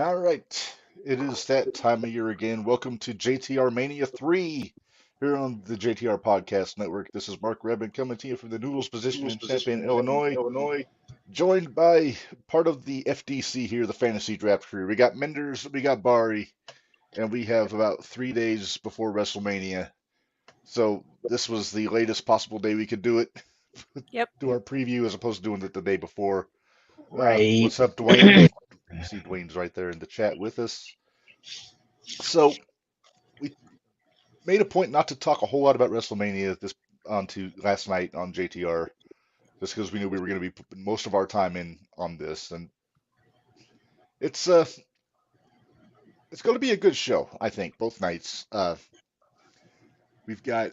All right, it is that time of year again. Welcome to JTRMania III here on the JTR Podcast Network. This is Mark Rebin coming to you from the Noodles position in Champaign, Illinois, joined by part of the FDC here, the Fantasy Draft Crew. We got Minderz, we got Bari, and we have about 3 days before WrestleMania. So this was the latest possible day we could do it, Yep. do our preview as opposed to doing it the day before. Right. What's up, Dwayne? You see Dwayne's right there in the chat with us. So we made a point not to talk a whole lot about WrestleMania this onto last night on JTR, just because we knew we were going to be putting most of our time in on this, and it's uh it's going to be a good show, I think, both nights. We've got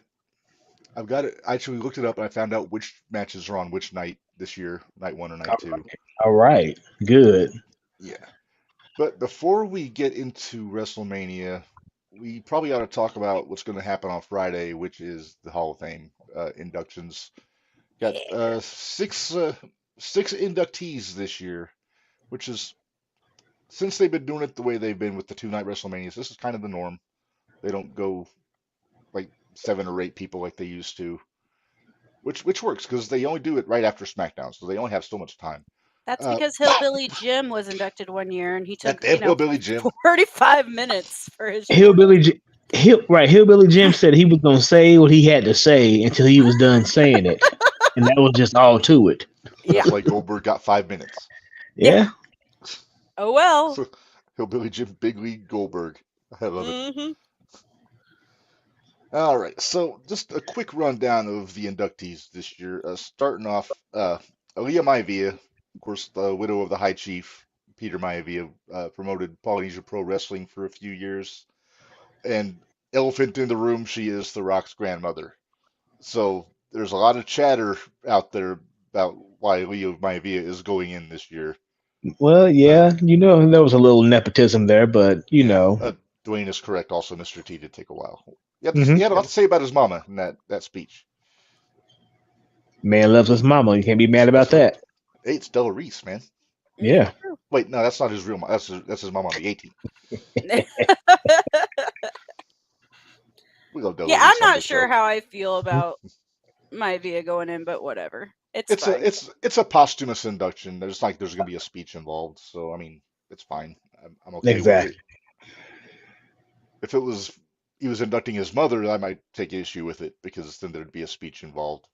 I've got it. I actually looked it up and I found out which matches are on which night this year, night one or night two. All right. Good. Yeah. But before we get into WrestleMania, we probably ought to talk about what's going to happen on Friday, which is the Hall of Fame inductions. Got six inductees this year, which is since they've been doing it the way they've been with the two-night WrestleManias. This is kind of the norm. They don't go like 7 or 8 people like they used to, which works because they only do it right after SmackDown, so they only have so much time. That's because Hillbilly Jim was inducted one year and he took, That Hillbilly Jim. 45 minutes for his Hillbilly Jim said he was gonna say what he had to say until he was done saying it, and that was just all to it. Yeah. That's why Goldberg got 5 minutes. Yeah. Oh, well. So, Hillbilly Jim, Big League Goldberg. I love it. hmm All right, so just a quick rundown of the inductees this year. Starting off, Aaliyah Maivia, of course, the widow of the High Chief, Peter Maivia, promoted Polynesia Pro Wrestling for a few years. And elephant in the room, she is The Rock's grandmother. So there's a lot of chatter out there about why Aaliyah Maivia is going in this year. Well, yeah, there was a little nepotism there, but Dwayne is correct. Also, Mr. T did take a while. He Mhm. had a lot to say about his mama in that speech. Man loves his mama. You can't be mad about that. Hey, it's Della Reese, man. Yeah. Wait, no, that's not his real mom. That's his mom on the 18th. We love Della Yeah, Reese I'm on not this sure show. how I feel about Maivia going in, but whatever. It's fine. It's a posthumous induction. There's going to be a speech involved, so I mean it's fine. I'm okay with Exactly. it. If it was he was inducting his mother, I might take issue with it because then there'd be a speech involved.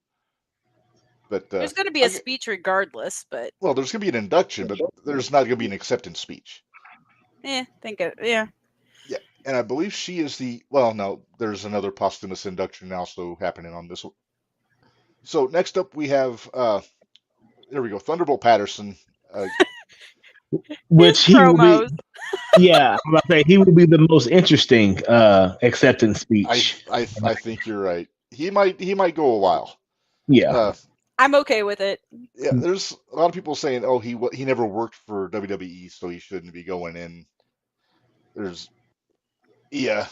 But There's going to be a speech regardless, but well, there's going to be an induction, but there's not going to be an acceptance speech. yeah. Yeah, and I believe she is no, there's another posthumous induction also happening on this one. So next up we have there we go, Thunderbolt Patterson. Which His he will be. promos. Yeah, I'm about to say he will be the most interesting acceptance speech. I think you're right. He might go a while. Yeah. I'm okay with it. Yeah, there's a lot of people saying, "Oh, he never worked for WWE, so he shouldn't be going in." Yeah,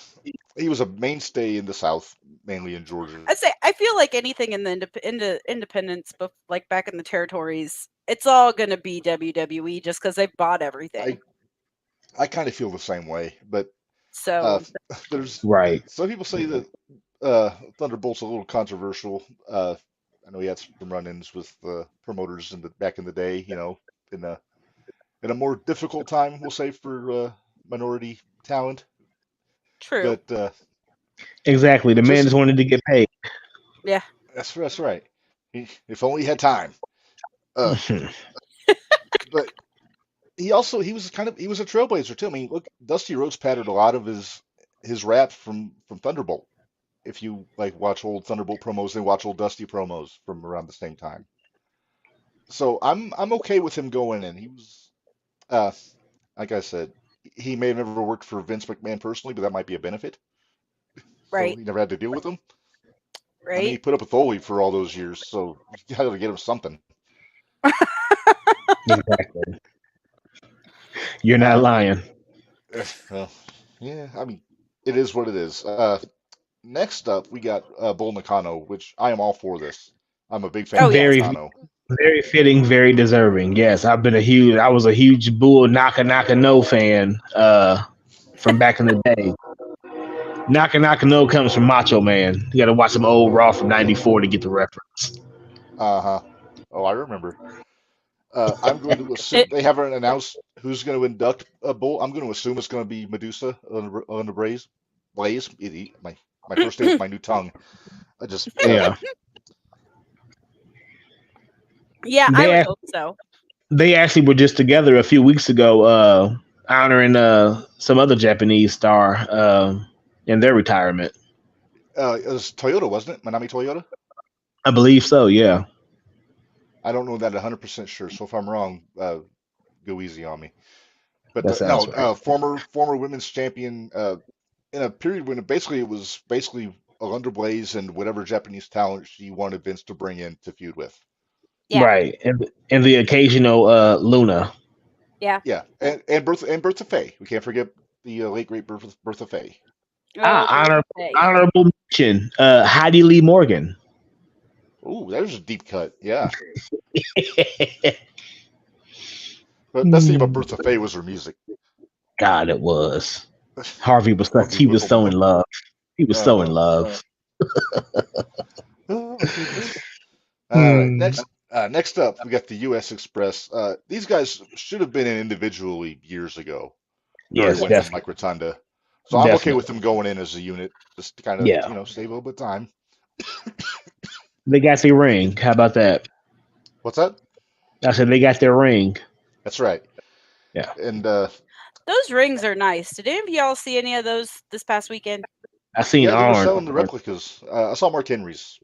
he was a mainstay in the South, mainly in Georgia. I'd say I feel like anything in the independents, but like back in the territories, it's all gonna be WWE just because they've bought everything. I kind of feel the same way, but So there's Right. some people say that Thunderbolt's a little controversial. I know he had some run-ins with promoters back in the day, in a more difficult time, we'll say, for minority talent. true. But Exactly. The man just wanted to get paid. Yeah. that's right. If only he had time. But he was a trailblazer too. I mean, look, Dusty Rhodes patterned a lot of his rap from Thunderbolt. If you watch old Thunderbolt promos, then watch old Dusty promos from around the same time. So I'm okay with him going in. He was like I said, he may have never worked for Vince McMahon personally, but that might be a benefit. Right. So he never had to deal with him. Right. I mean, he put up with Foley for all those years, so you got to get him something. Exactly. You're not lying. Well, yeah, I mean, it is what it is. Next up, we got Bull Nakano, which I am all for this. I'm a big fan of Very, Nakano. Very fitting, very deserving. Yes, I was a huge Bull Naka Naka No fan from back in the day. Naka Naka No comes from Macho Man. You got to watch some old Raw from '94 to get the reference. Uh-huh. Oh, I remember. I'm going to assume It, they haven't announced who's going to induct a Bull. I'm going to assume it's going to be Medusa on the Blaze. Blaze. My first day with my new tongue. I just Yeah, yeah, I they would ac- hope so. they actually were just together a few weeks ago, honoring some other Japanese star in their retirement. it was Toyota, wasn't it? Manami Toyota. I believe so. Yeah, I don't know that 100% sure. So if I'm wrong, go easy on me. But that no, sounds right. former women's champion in a period when it was basically Alundra Blaze and whatever Japanese talent she wanted Vince to bring in to feud with. Yeah, Right, and the occasional Luna. yeah. Yeah, and Bertha Faye. We can't forget the late great Bertha Faye. Oh, Honorable birthday. honorable mention. Heidi Lee Morgan. Ooh, there's a deep cut. Yeah, but best thing about Hmm. Bertha Faye was her music. God, it was. Harvey was such. Harvey He was so in Whipple. love. He was so in Uh-huh. love. Oh my goodness. All right, Hmm. next up, we got the U.S. Express. These guys should have been in individually years ago during Yes, Yes. when definitely, Mike Rotunda. So I'm okay with definitely. them going in as a unit, just to kind of, Yeah, save a little bit of time. they got their ring. How about that? What's that? I said they got their ring. That's right. Yeah, And Those rings are nice. Did any of y'all see any of those this past weekend? I seen yeah, they were Arn. selling the replicas. I saw Mark Henry's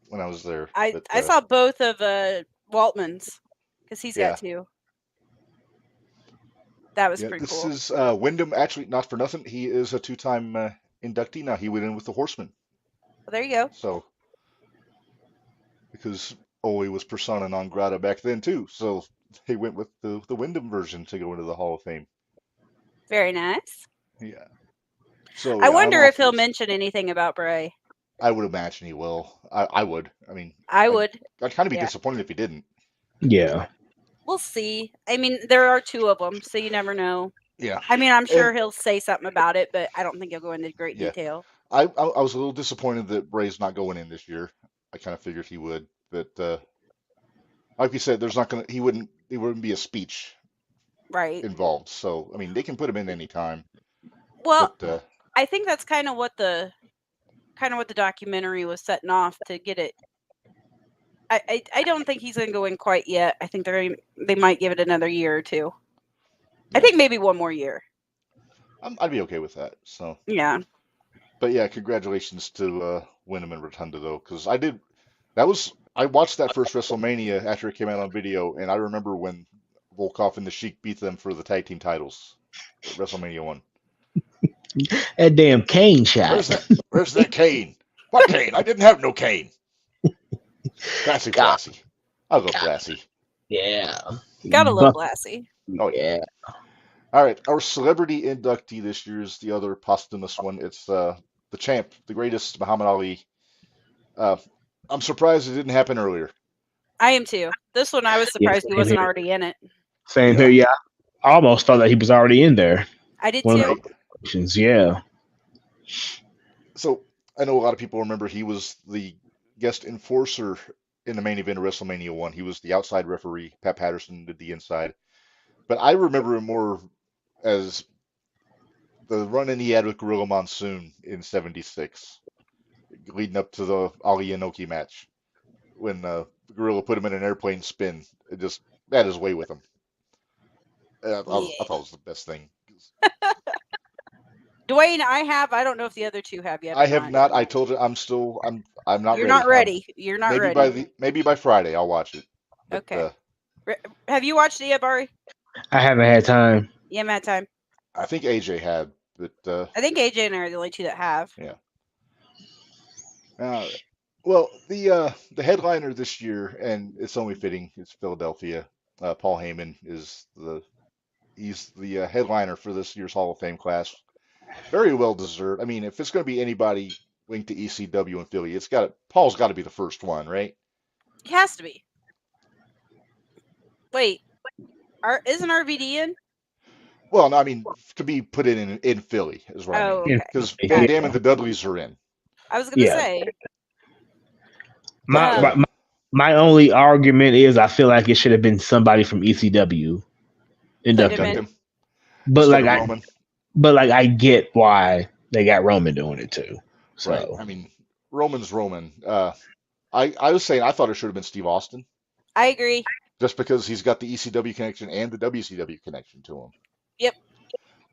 when I was there, I but I saw both of Waltman's because he's yeah, got two. That was yeah. pretty This cool. is Wyndham. Actually, not for nothing. He is a two-time inductee now. He went in with the Horsemen. Well, there you go. So because Ole was persona non grata back then too, so they went with the Wyndham version to go into the Hall of Fame. Very nice. Yeah. So I yeah, I'm wonder all if for he'll this. mention anything about Bray. I would imagine he will. I would. I mean, I I'd, would. I'd kind of be Yeah. disappointed if he didn't. Yeah, We'll see. I mean, there are two of them, so you never know. Yeah. I mean, I'm sure And he'll say something about it, but I don't think he'll go into great yeah, detail. I was a little disappointed that Bray's not going in this year. I kind of figured he would, but like we said, there's not gonna he wouldn't be a speech Right. involved. So I mean, they can put him in any time, Well, but I think that's kind of what the documentary was setting off to get it. I don't think he's going to go in quite yet. I think they might give it another year or two. I yeah, think maybe one more year. I'd be okay with that. So, Yeah. but yeah, congratulations to Wyndham and Rotunda though, because I watched that first WrestleMania after it came out on video, and I remember when Volkov and the Sheik beat them for the tag team titles at WrestleMania 1. that damn Kane shot. Where's that cane? What cane? I didn't have no cane. Brassy God, Brassy. I'll go God, Brassy. yeah, Gotta love Buck, Lassie. Oh yeah. yeah. All right, our celebrity inductee this year is the other posthumous one. It's the champ, the greatest, Muhammad Ali. Uh, I'm surprised it didn't happen earlier. I am too. This one, I was Yeah, surprised he same wasn't here. already in it. Same Yeah, here. Yeah, I almost thought that he was already in there. I did One of too. right. the questions. Yeah, So I know a lot of people remember he was the guest enforcer in the main event of WrestleMania 1. He was the outside referee. Pat Patterson did the inside. But I remember him more as the run-in he had with Gorilla Monsoon in '76, leading up to the Ali Inoki match, when Gorilla put him in an airplane spin. It just had his way with him. Yeah. I thought it was the best thing. Dwayne, I don't know if the other two have yet. I have not. I told you I'm not You're ready. not ready. You're not ready. Maybe by Friday I'll watch it. But, Okay. Have you watched it yet, Bari? I haven't had time. You haven't had time. I think AJ had, but I think AJ and I are the only two that have. yeah. Well, the headliner this year, and it's only fitting, it's Philadelphia. Paul Heyman is he's the headliner for this year's Hall of Fame class. Very well deserved. I mean, if it's going to be anybody linked to ECW in Philly, Paul's got to be the first one, right? It has to be. Wait, isn't RVD in? Well, no, I mean to be put in Philly is what I Oh, mean. okay. Because Yeah. Van Dam and the Dudleys are in. I was gonna say. My only argument is I feel like it should have been somebody from ECW inducted. Put him Induct him But instead like of Roman. I get why they got Roman doing it too. So Right. I mean, Roman's Roman. I was saying I thought it should have been Steve Austin. I agree. Just because he's got the ECW connection and the WCW connection to him. Yep.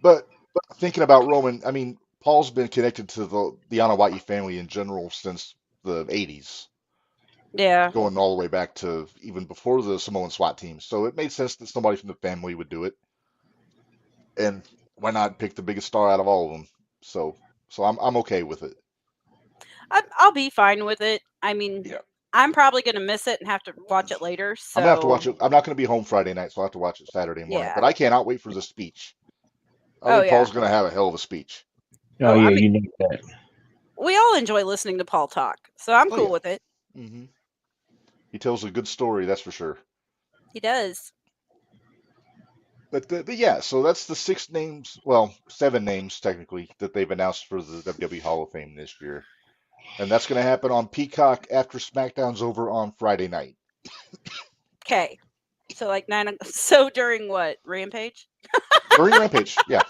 But thinking about Roman, I mean, Paul's been connected to the Anawahi family in general since the 80s, Yeah. going all the way back to even before the Samoan SWAT team. So it made sense that somebody from the family would do it. And why not pick the biggest star out of all of them? So I'm okay with it. I'll be fine with it. I mean, Yeah. I'm probably going to miss it and have to watch it later. So I'm gonna have to watch it. I'm not gonna be home Friday night, so I'll have to watch it Saturday morning. Yeah. But I cannot wait for the speech. I Oh, think yeah. Paul's gonna have a hell of a speech. oh yeah, I mean- you know that. we all enjoy listening to Paul talk. So I'm Oh, cool yeah. with it. Hmm. He tells a good story, that's for sure. He does. But yeah, so that's the 6 names, well, 7 names technically that they've announced for the WWE Hall of Fame this year, and that's going to happen on Peacock after SmackDown's over on Friday night. Okay. So like 9. So during what? Rampage? During Rampage, yeah.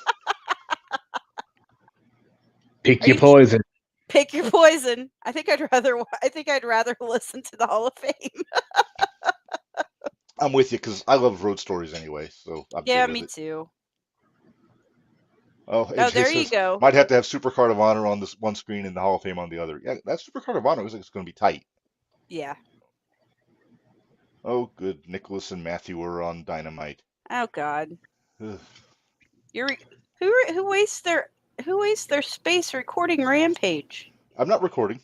Pick Are your you- poison. Pick your poison. I think I'd rather listen to the Hall of Fame. I'm with you because I love road stories anyway, so I'm Yeah, good with me it. too. Oh, Oh, AJ there you says, go. might have to have Supercard of Honor on this one screen and the Hall of Fame on the other. Yeah, that Supercard of Honor looks like it's going to be tight. Yeah. Oh, good. Nicholas and Matthew are on Dynamite. Oh God. Ugh. Who wastes their space recording Rampage? I'm not recording.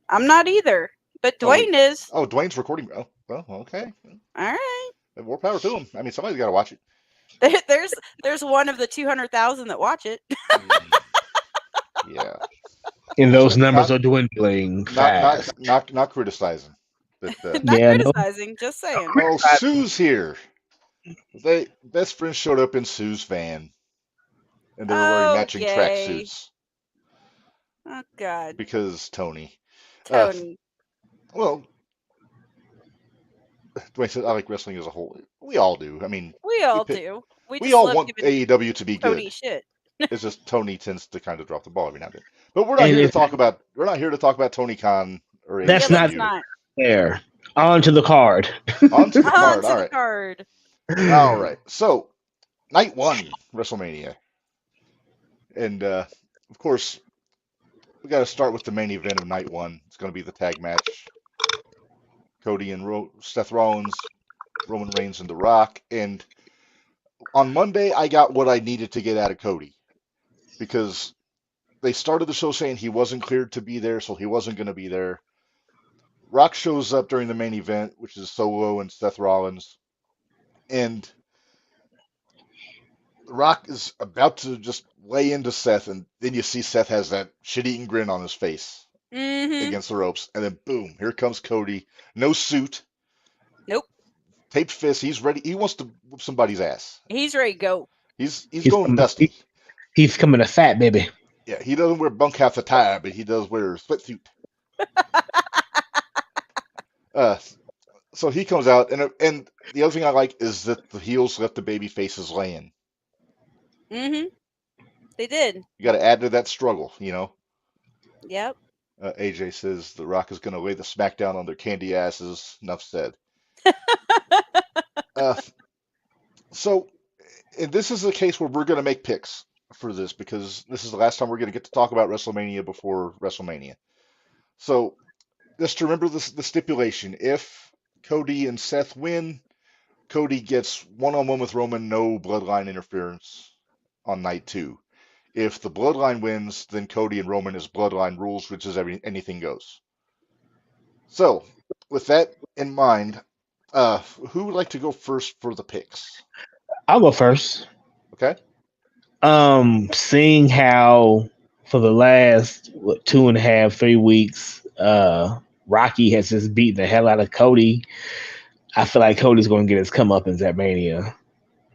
I'm not either. But Oh, wait. Dwayne is. Oh, Dwayne's recording. Oh, well, okay. All right. More power to him. I mean, somebody's got to watch it. There's one of the 200,000 that watch it. Yeah. And those Not- numbers are dwindling fast. Not criticizing. But Not Yeah, no. criticizing, just saying. oh, Sue's here. Best friends showed up in Sue's van, and they were wearing Oh, matching yay. tracksuits Oh God. because Tony. Tony. Well, Dwayne said I like wrestling as a whole. We all do. I mean, We all pick- do. We we just all love want giving AEW to be Tony good. shit. It's just Tony tends to kind of drop the ball every now and then. But we're not And here to if- talk about. We're not here to talk about Tony Khan or AEW. That's Yeah, not- let's not. There. On to the card. On to the On card. to All the right. card. All right. So, night 1, WrestleMania. And, of course, we got to start with the main event of night 1. It's going to be the tag match. Cody and Seth Rollins, Roman Reigns, and The Rock. And on Monday, I got what I needed to get out of Cody. Because they started the show saying he wasn't cleared to be there, so he wasn't going to be there. Rock shows up during the main event, which is Solo and Seth Rollins. And Rock is about to just lay into Seth, and then you see Seth has that shit-eating grin on his face Mm-hmm. against the ropes. And then, boom, here comes Cody. No suit. Nope. Taped fist. He's ready. He wants to whoop somebody's ass. He's ready to go. He's He's going coming- dusty. He's coming a fat baby. Yeah, he doesn't wear bunk half the time, but he does wear a sweatsuit. So he comes out, and the other thing I like is that the heels left the baby faces laying. Mm-hmm. They did. You got to add to that struggle, you know. Yep. AJ says The Rock is going to lay the smackdown on their candy asses. Enough said. So, and this is a case where we're going to make picks for this because this is the last time we're going to get to talk about WrestleMania before WrestleMania. So, just to remember the stipulation: if Cody and Seth win, Cody gets one-on-one with Roman, no bloodline interference on night 2. If the bloodline wins, then Cody and Roman is bloodline rules, which is anything goes. So, with that in mind, who would like to go first for the picks? I'll go first. Okay. Seeing how for the last 2.5, 3 weeks, Rocky has just beaten the hell out of Cody. I feel like Cody's going to get his comeuppance at Mania,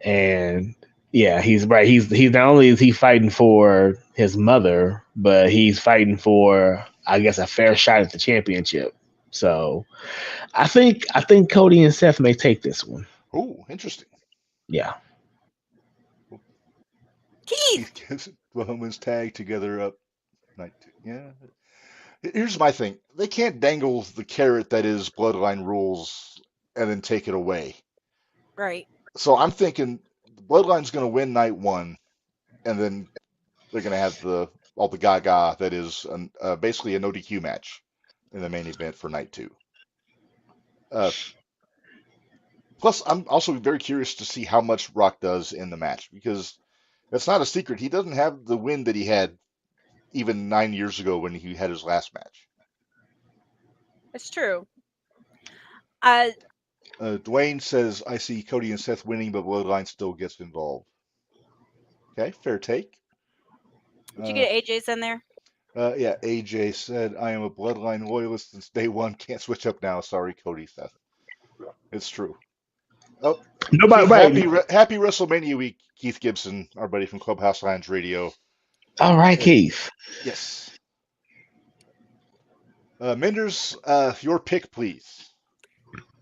and yeah, he's right. He's not only is he fighting for his mother, but he's fighting for, I guess, a fair shot at the championship. So I think Cody and Seth may take this one. Oh, interesting. Yeah. Keith. The Women's tag together up night 2. Yeah. Here's my thing. They can't dangle the carrot that is Bloodline rules and then take it away. Right. So I'm thinking Bloodline's going to win night 1, and then they're going to have all the gaga that is basically a no DQ match in the main event for night 2. Plus, I'm also very curious to see how much Rock does in the match, because it's not a secret. He doesn't have the win that he had even 9 years ago when he had his last match. It's true. Dwayne says, I see Cody and Seth winning, but Bloodline still gets involved. Okay, fair take. Did you get AJ's in there? Yeah, AJ said, I am a Bloodline loyalist since day 1. Can't switch up now. Sorry, Cody, Seth. It's true. Oh, Nobody. Happy WrestleMania week, Keith Gibson, our buddy from Clubhouse Lounge Radio. All right, Keith. Yes. Minderz, your pick, please.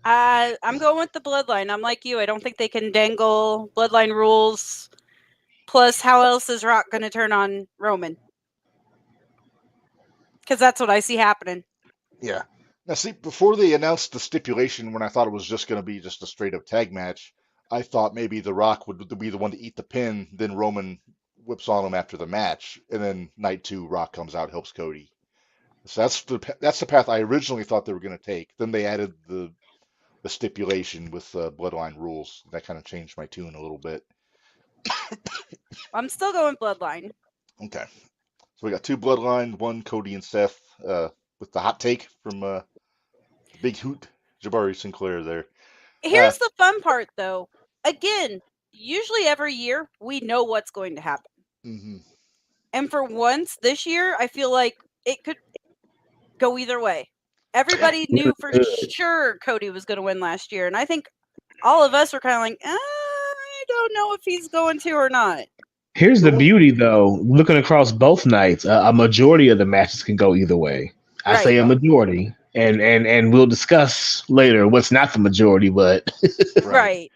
I'm going with the Bloodline. I'm like you. I don't think they can dangle Bloodline rules. Plus, how else is Rock going to turn on Roman? Because that's what I see happening. Yeah. Now, see, before they announced the stipulation, when I thought it was just going to be just a straight-up tag match, I thought maybe The Rock would be the one to eat the pin, then Roman whips on him after the match, and then night 2, Rock comes out, helps Cody. So that's the path I originally thought they were going to take. Then they added the stipulation with Bloodline rules. That kind of changed my tune a little bit. I'm still going Bloodline. Okay. So we got 2 Bloodline, 1 Cody and Seth, with the hot take from Big Hoot Jabari Sinclair there. Here's the fun part, though. Again, usually every year we know what's going to happen. Mm-hmm. And for once this year, I feel like it could go either way. Everybody knew for sure Cody was going to win last year. And I think all of us were kind of like, I don't know if he's going to or not. Here's the beauty, though. Looking across both nights, a majority of the matches can go either way. I say a majority, and we'll discuss later what's not the majority, but right.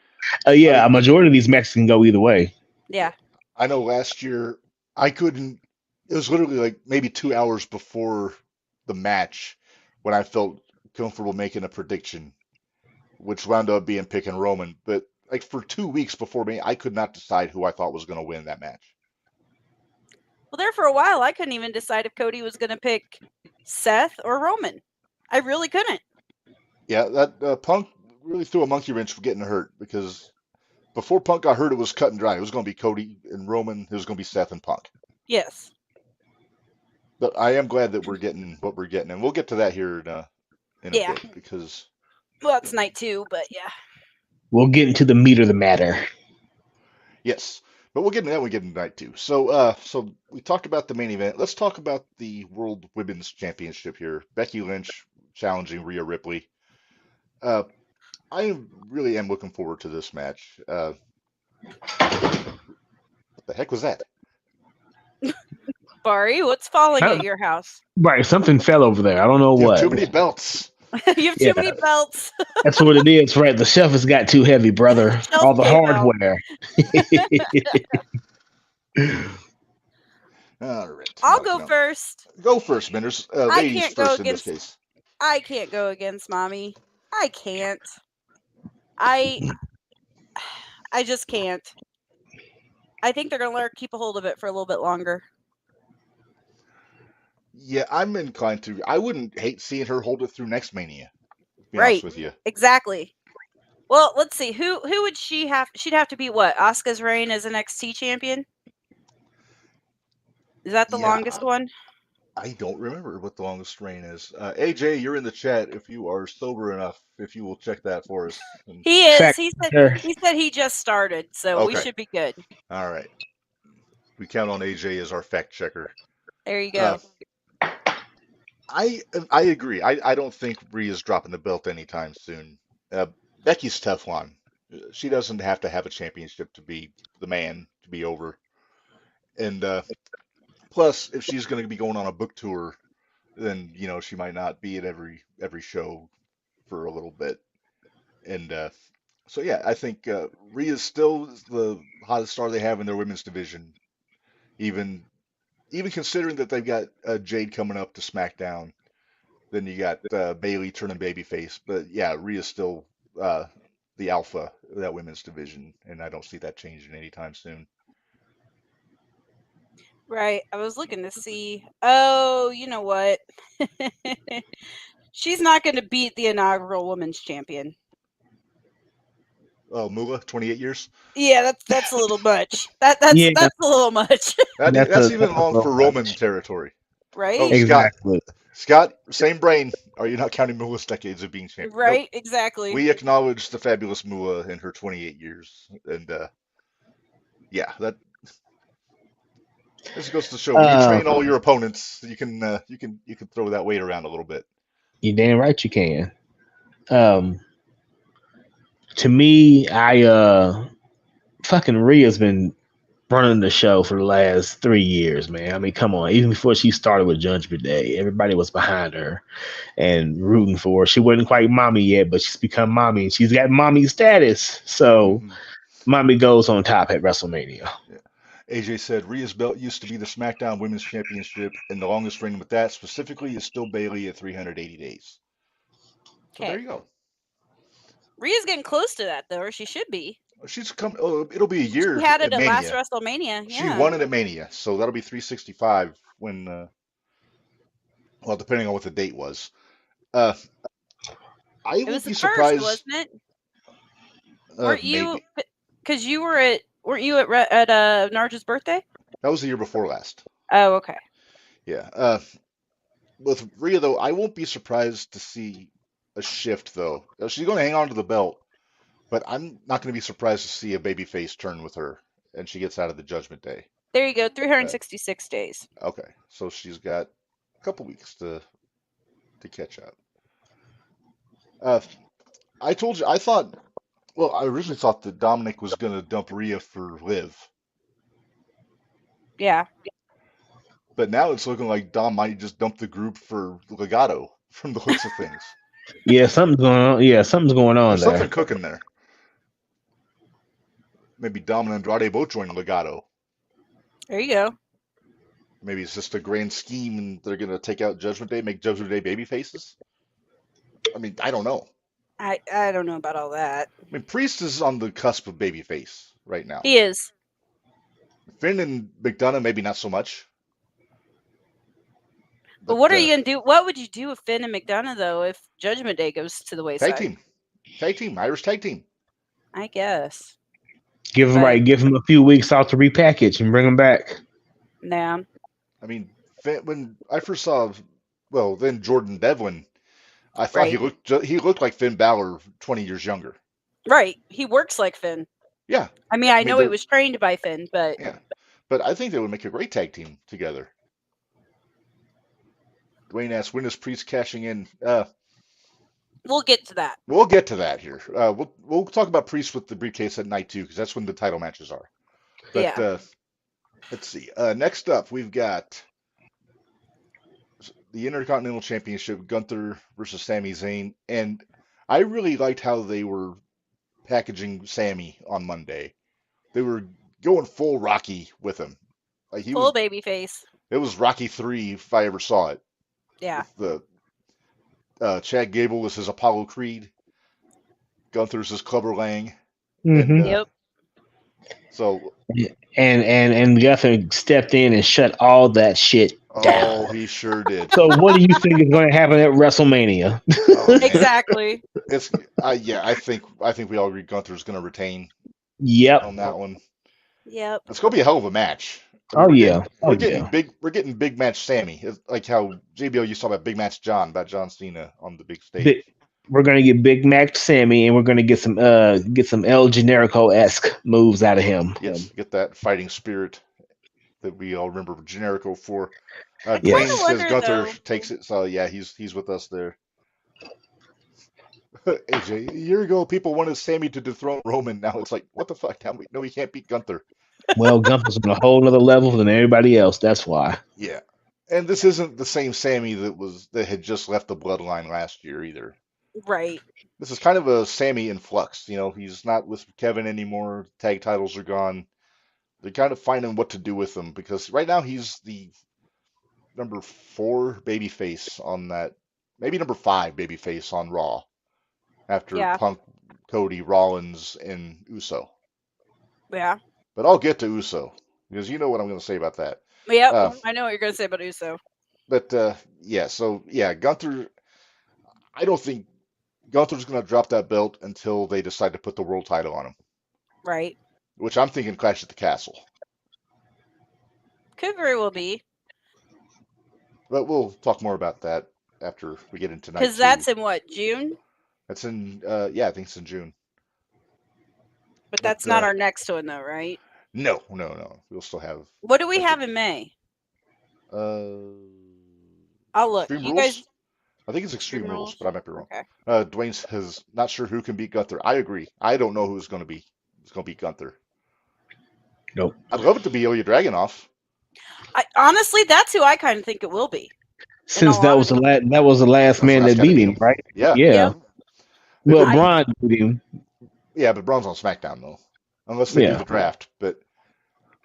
Yeah, a majority of these matches can go either way. Yeah. I know last year I couldn't. It was literally like maybe 2 hours before the match when I felt comfortable making a prediction, which wound up being picking Roman. But like for 2 weeks before me, I could not decide who I thought was going to win that match. Well, there for a while, I couldn't even decide if Cody was going to pick Seth or Roman. I really couldn't. Yeah, that Punk really threw a monkey wrench for getting hurt, because before Punk got hurt, it was cut and dry. It was going to be Cody and Roman. It was going to be Seth and Punk. Yes. But I am glad that we're getting what we're getting, and we'll get to that here in a bit, because... Well, it's night 2, but yeah. We'll get into the meat of the matter. Yes, but we'll get into that when we get into night 2. So we talked about the main event. Let's talk about the World Women's Championship here. Becky Lynch challenging Rhea Ripley. I really am looking forward to this match. What the heck was that? Bari, what's falling at your house? Right, something fell over there. I don't know what. Too many belts. You have too many belts. That's what it is, right? The shelf has got too heavy, brother. All the hardware. All right. I'll go first. Go first, Minderz. Ladies first in this case. I can't go against Mommy. I can't. I just can't. I think they're going to keep a hold of it for a little bit longer. Yeah, I'm inclined to. I wouldn't hate seeing her hold it through next Mania. To be right. honest with you. Exactly. Well, let's see. Who would she have? She'd have to be what? Asuka's reign as an NXT champion? Is that the longest one? I don't remember what the longest reign is. AJ, you're in the chat. If you are sober enough, if you will check that for us. He is. He said he just started, so we should be good. All right. We count on AJ as our fact checker. There you go. I agree. I don't think Rhea's dropping the belt anytime soon. Becky's Teflon. She doesn't have to have a championship to be the man, to be over. And plus, if she's going to be going on a book tour, then she might not be at every show for a little bit. And so yeah, I think Rhea's still the hottest star they have in their women's division, even considering that they've got Jade coming up to SmackDown. Then you got Bailey turning babyface, but yeah, Rhea's still the alpha of that women's division, and I don't see that changing anytime soon. Right. I was looking to see. Oh, you know what? She's not going to beat the inaugural women's champion. Oh, Moolah, 28 years. Yeah, that's a little much. That's a little much. That's even long for Roman territory. Right? Oh, Exactly. Scott, same brain. Are you not counting Moolah's decades of being champion? Right, Nope. exactly. We acknowledge the fabulous Moolah in her 28 years, and yeah, that this goes to show when you train all your opponents, you can throw that weight around a little bit. You damn right you can. To me, fucking Rhea's been running the show for the last 3 years, man. I mean, come on. Even before she started with Judgment Day, everybody was behind her and rooting for her. She wasn't quite mommy yet, but she's become mommy, and she's got mommy status. So, mommy goes on top at WrestleMania. Yeah. AJ said Rhea's belt used to be the SmackDown Women's Championship, and the longest reign with that specifically is still Bailey at 380 days. So there you go. Rhea's getting close to that, though, or she should be. She's come. Oh, it'll be a year. She had it at at Mania. last WrestleMania. Yeah. She won it at Mania, so that'll be 365 when. Well, depending on what the date was. I would be surprised. First, wasn't it? Weren't you? Maybe. Because you were weren't you at Narja's birthday? That was the year before last. Oh, okay. Yeah. With Rhea though, I won't be surprised to see a shift though. She's going to hang on to the belt, but I'm not going to be surprised to see a babyface turn with her, and she gets out of the Judgment Day. There you go, 366 days. Okay, so she's got a couple weeks to catch up. I told you, I originally thought that Dominic was going to dump Rhea for Liv. Yeah. But now it's looking like Dom might just dump the group for Legato from the looks of things. Yeah, something's going on. Yeah, something's going on There's there. something cooking there. Maybe Dom and Andrade both join Legato. There you go. Maybe it's just a grand scheme and they're going to take out Judgment Day, make Judgment Day baby faces. I mean, I don't know. I don't know about all that. I mean, Priest is on the cusp of babyface right now. He is. Finn and McDonough, maybe not so much. But what are you going to do? What would you do with Finn and McDonough, though, if Judgment Day goes to the wayside? Tag team, Irish tag team. I guess. Give them a few weeks out to repackage and bring them back. Yeah. I mean, when I first saw, then Jordan Devlin, I thought he looked like Finn Balor 20 years younger. Right. He works like Finn. Yeah. I mean, I know he was trained by Finn, but yeah. But I think they would make a great tag team together. Dwayne asks, when is Priest cashing in? We'll get to that. We'll get to that here. We'll talk about Priest with the briefcase at night 2 because that's when the title matches are. But let's see. Next up, we've got the Intercontinental Championship, Gunther versus Sami Zayn, and I really liked how they were packaging Sami on Monday. They were going full Rocky with him. Like full babyface. It was Rocky 3 if I ever saw it. Yeah. With the Chad Gable was his Apollo Creed. Gunther's his Clubber Lang. Mm-hmm. Yep. So. And Gunther stepped in and shut all that shit down. Oh, he sure did. So what do you think is going to happen at WrestleMania? Exactly. It's I think we all agree Gunther's going to retain. Yep. On that one. Yep. It's going to be a hell of a match. We're getting big match Sammy. It's like how JBL used to talk about big match John, about John Cena on the big stage. We're gonna get big match Sammy, and we're gonna get some El Generico-esque moves out of him. Yes, get that fighting spirit that we all remember Generico for. Dwayne says Gunther takes it, so yeah, he's with us there. AJ, a year ago, people wanted Sammy to dethrone Roman. Now it's like, what the fuck? No, he can't beat Gunther. Well, Gunther's on a whole other level than everybody else. That's why. Yeah, and this isn't the same Sammy that had just left the bloodline last year either. Right. This is kind of a Sammy in flux. He's not with Kevin anymore. Tag titles are gone. They're kind of finding what to do with him because right now he's the number 4 babyface on that, maybe number 5 babyface on Raw after Yeah. Punk, Cody, Rollins, and Uso. Yeah. But I'll get to Uso because you know what I'm going to say about that. Yep. I know what you're going to say about Uso. But Gunther, I don't think Gunther's going to drop that belt until they decide to put the world title on him. Right. Which I'm thinking Clash at the Castle. Could very well be. But we'll talk more about that after we get into night 2. Because that's in what, June? That's in, I think it's in June. But that's not our next one, though, right? No. We'll still have. What do we have in May? I'll look. Extreme You Rules? guys. I think it's Extreme Rules, but I might be wrong. Okay. Dwayne says not sure who can beat Gunther. I agree. I don't know who's going to beat Gunther. Nope. I'd love it to be Ilya Dragunov. Honestly, that's who I kind of think it will be. Since that was the last man that beat him, right? Yeah. Yep. Well, Braun beat him. Yeah, but Braun's on SmackDown though, unless they do the draft. But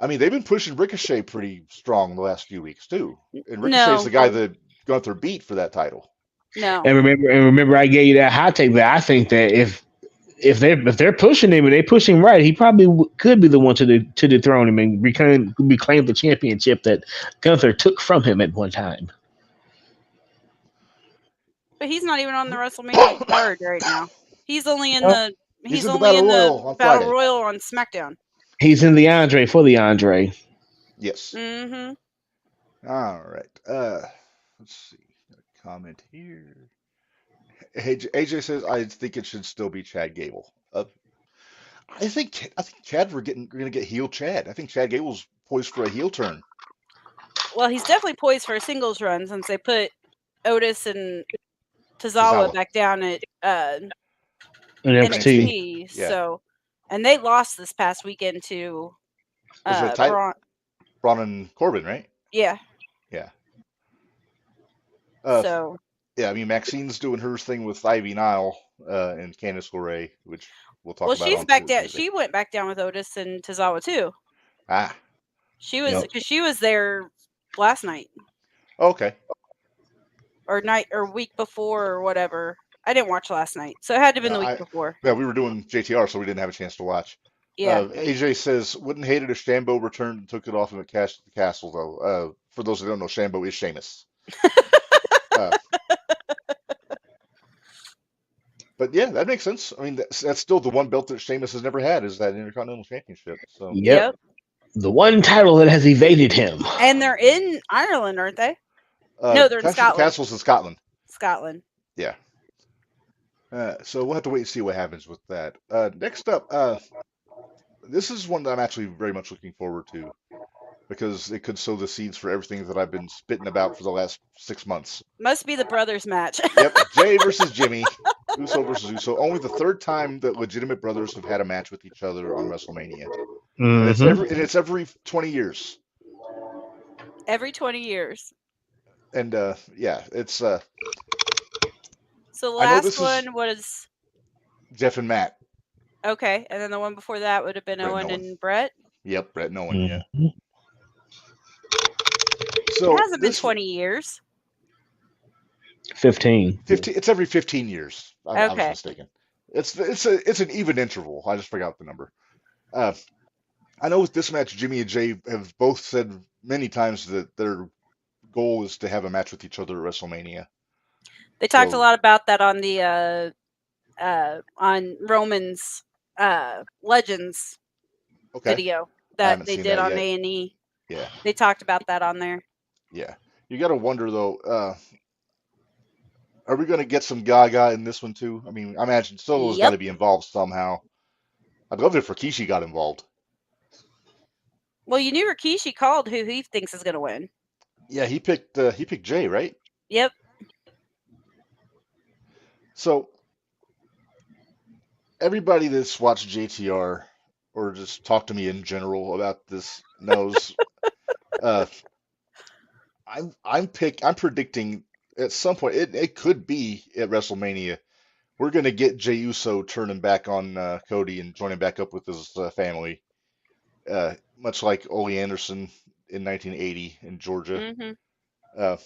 I mean, they've been pushing Ricochet pretty strong the last few weeks too, and Ricochet's the guy that Gunther beat for that title. No. And remember, I gave you that hot take that I think that if they're pushing him and they're pushing right, he probably could be the one to dethrone him and reclaim the championship that Gunther took from him at one time. But he's not even on the WrestleMania card right now. He's only in the Battle Royal on SmackDown. He's in the Andre for the Andre. Yes. Mm-hmm. All right. Let's see. A comment here. AJ says I think it should still be Chad Gable. I think Chad we're going to get heel Chad. I think Chad Gable's poised for a heel turn. Well, he's definitely poised for a singles run since they put Otis and Tozawa back down at NXT. Yeah. So, and they lost this past weekend to Braun and Corbin, right? Yeah. Yeah. Yeah, I mean, Maxine's doing her thing with Ivy Nile and Candice LeRae, which we'll talk about. Well, she's back down. She went back down with Otis and Tozawa too. She was because she was there last night. Okay. Or week before or whatever. I didn't watch last night, so it had to have been the week before. Yeah, we were doing JTR, so we didn't have a chance to watch. Yeah. AJ says, wouldn't hate it if Shambo returned and took it off him at Cash at the Castle, though. For those that don't know, Shambo is Sheamus. But yeah, that makes sense. I mean, that's still the one belt that Sheamus has never had is that Intercontinental Championship. So Yep. The one title that has evaded him. And they're in Ireland, aren't they? No, they're in Scotland. The Castle's in Scotland. Scotland. Yeah. So we'll have to wait and see what happens with that. Next up, this is one that I'm actually very much looking forward to because it could sow the seeds for everything that I've been spitting about for the last 6 months. Must be the brothers match. Yep, Jay versus Jimmy, Uso versus Uso. Only the third time that legitimate brothers have had a match with each other on WrestleMania. Mm-hmm. And it's every 20 years. Every 20 years. And it's So the last one was Jeff and Matt. Okay, and then the one before that would have been Owen and Brett. Yep, Brett and Owen. Mm-hmm. Yeah. So it hasn't been 20 years. 15. It's every 15 years. I was Okay. mistaken. It's an even interval. I just forgot the number. I know with this match, Jimmy and Jay have both said many times that their goal is to have a match with each other at WrestleMania. They talked a lot about that on the on Roman's Legends video that they did on A&E. Yeah. They talked about that on there. Yeah. You got to wonder though, are we going to get some Gaga in this one too? I mean, I imagine Solo's got to be involved somehow. I'd love it if Rikishi got involved. Well, you knew Rikishi called who he thinks is going to win. Yeah, he picked Jay, right? Yep. So everybody that's watched JTR or just talked to me in general about this knows uh, I'm predicting at some point it could be at WrestleMania we're gonna get Jey Uso turning back on Cody and joining back up with his family, much like Ole Anderson in 1980 in Georgia. Hmm. Uh,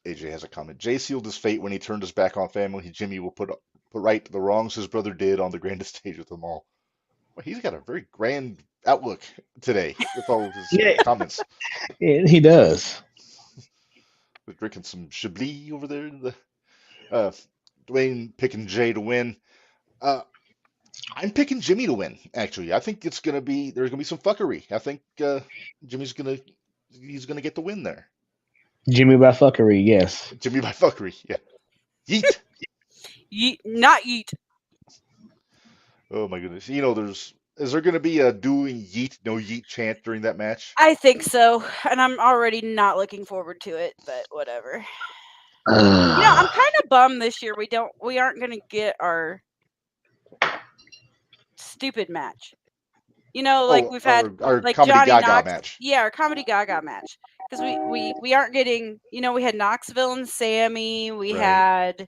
AJ has a comment. Jay sealed his fate when he turned his back on family. Jimmy will put right the wrongs his brother did on the grandest stage with them all. Well, he's got a very grand outlook today with all of his Yeah, comments. he does. We're drinking some Chablis over there. Uh, Dwayne picking Jay to win. Uh, I'm picking Jimmy to win. Actually, I think there's gonna be some fuckery. I think Jimmy's gonna he's gonna get the win there. Jimmy by fuckery, yes. Jimmy by fuckery. Yeah. Yeet. Not yeet. Oh my goodness. Is there gonna be a doing yeet no yeet chant during that match? I think so, and I'm already not looking forward to it. But whatever. I'm kind of bummed this year. We aren't gonna get our stupid match. Like we've had our like comedy Johnny Gaga Knox. match. Yeah, our comedy Gaga match. Because we aren't getting. We had Knoxville and Sammy. We Right. had.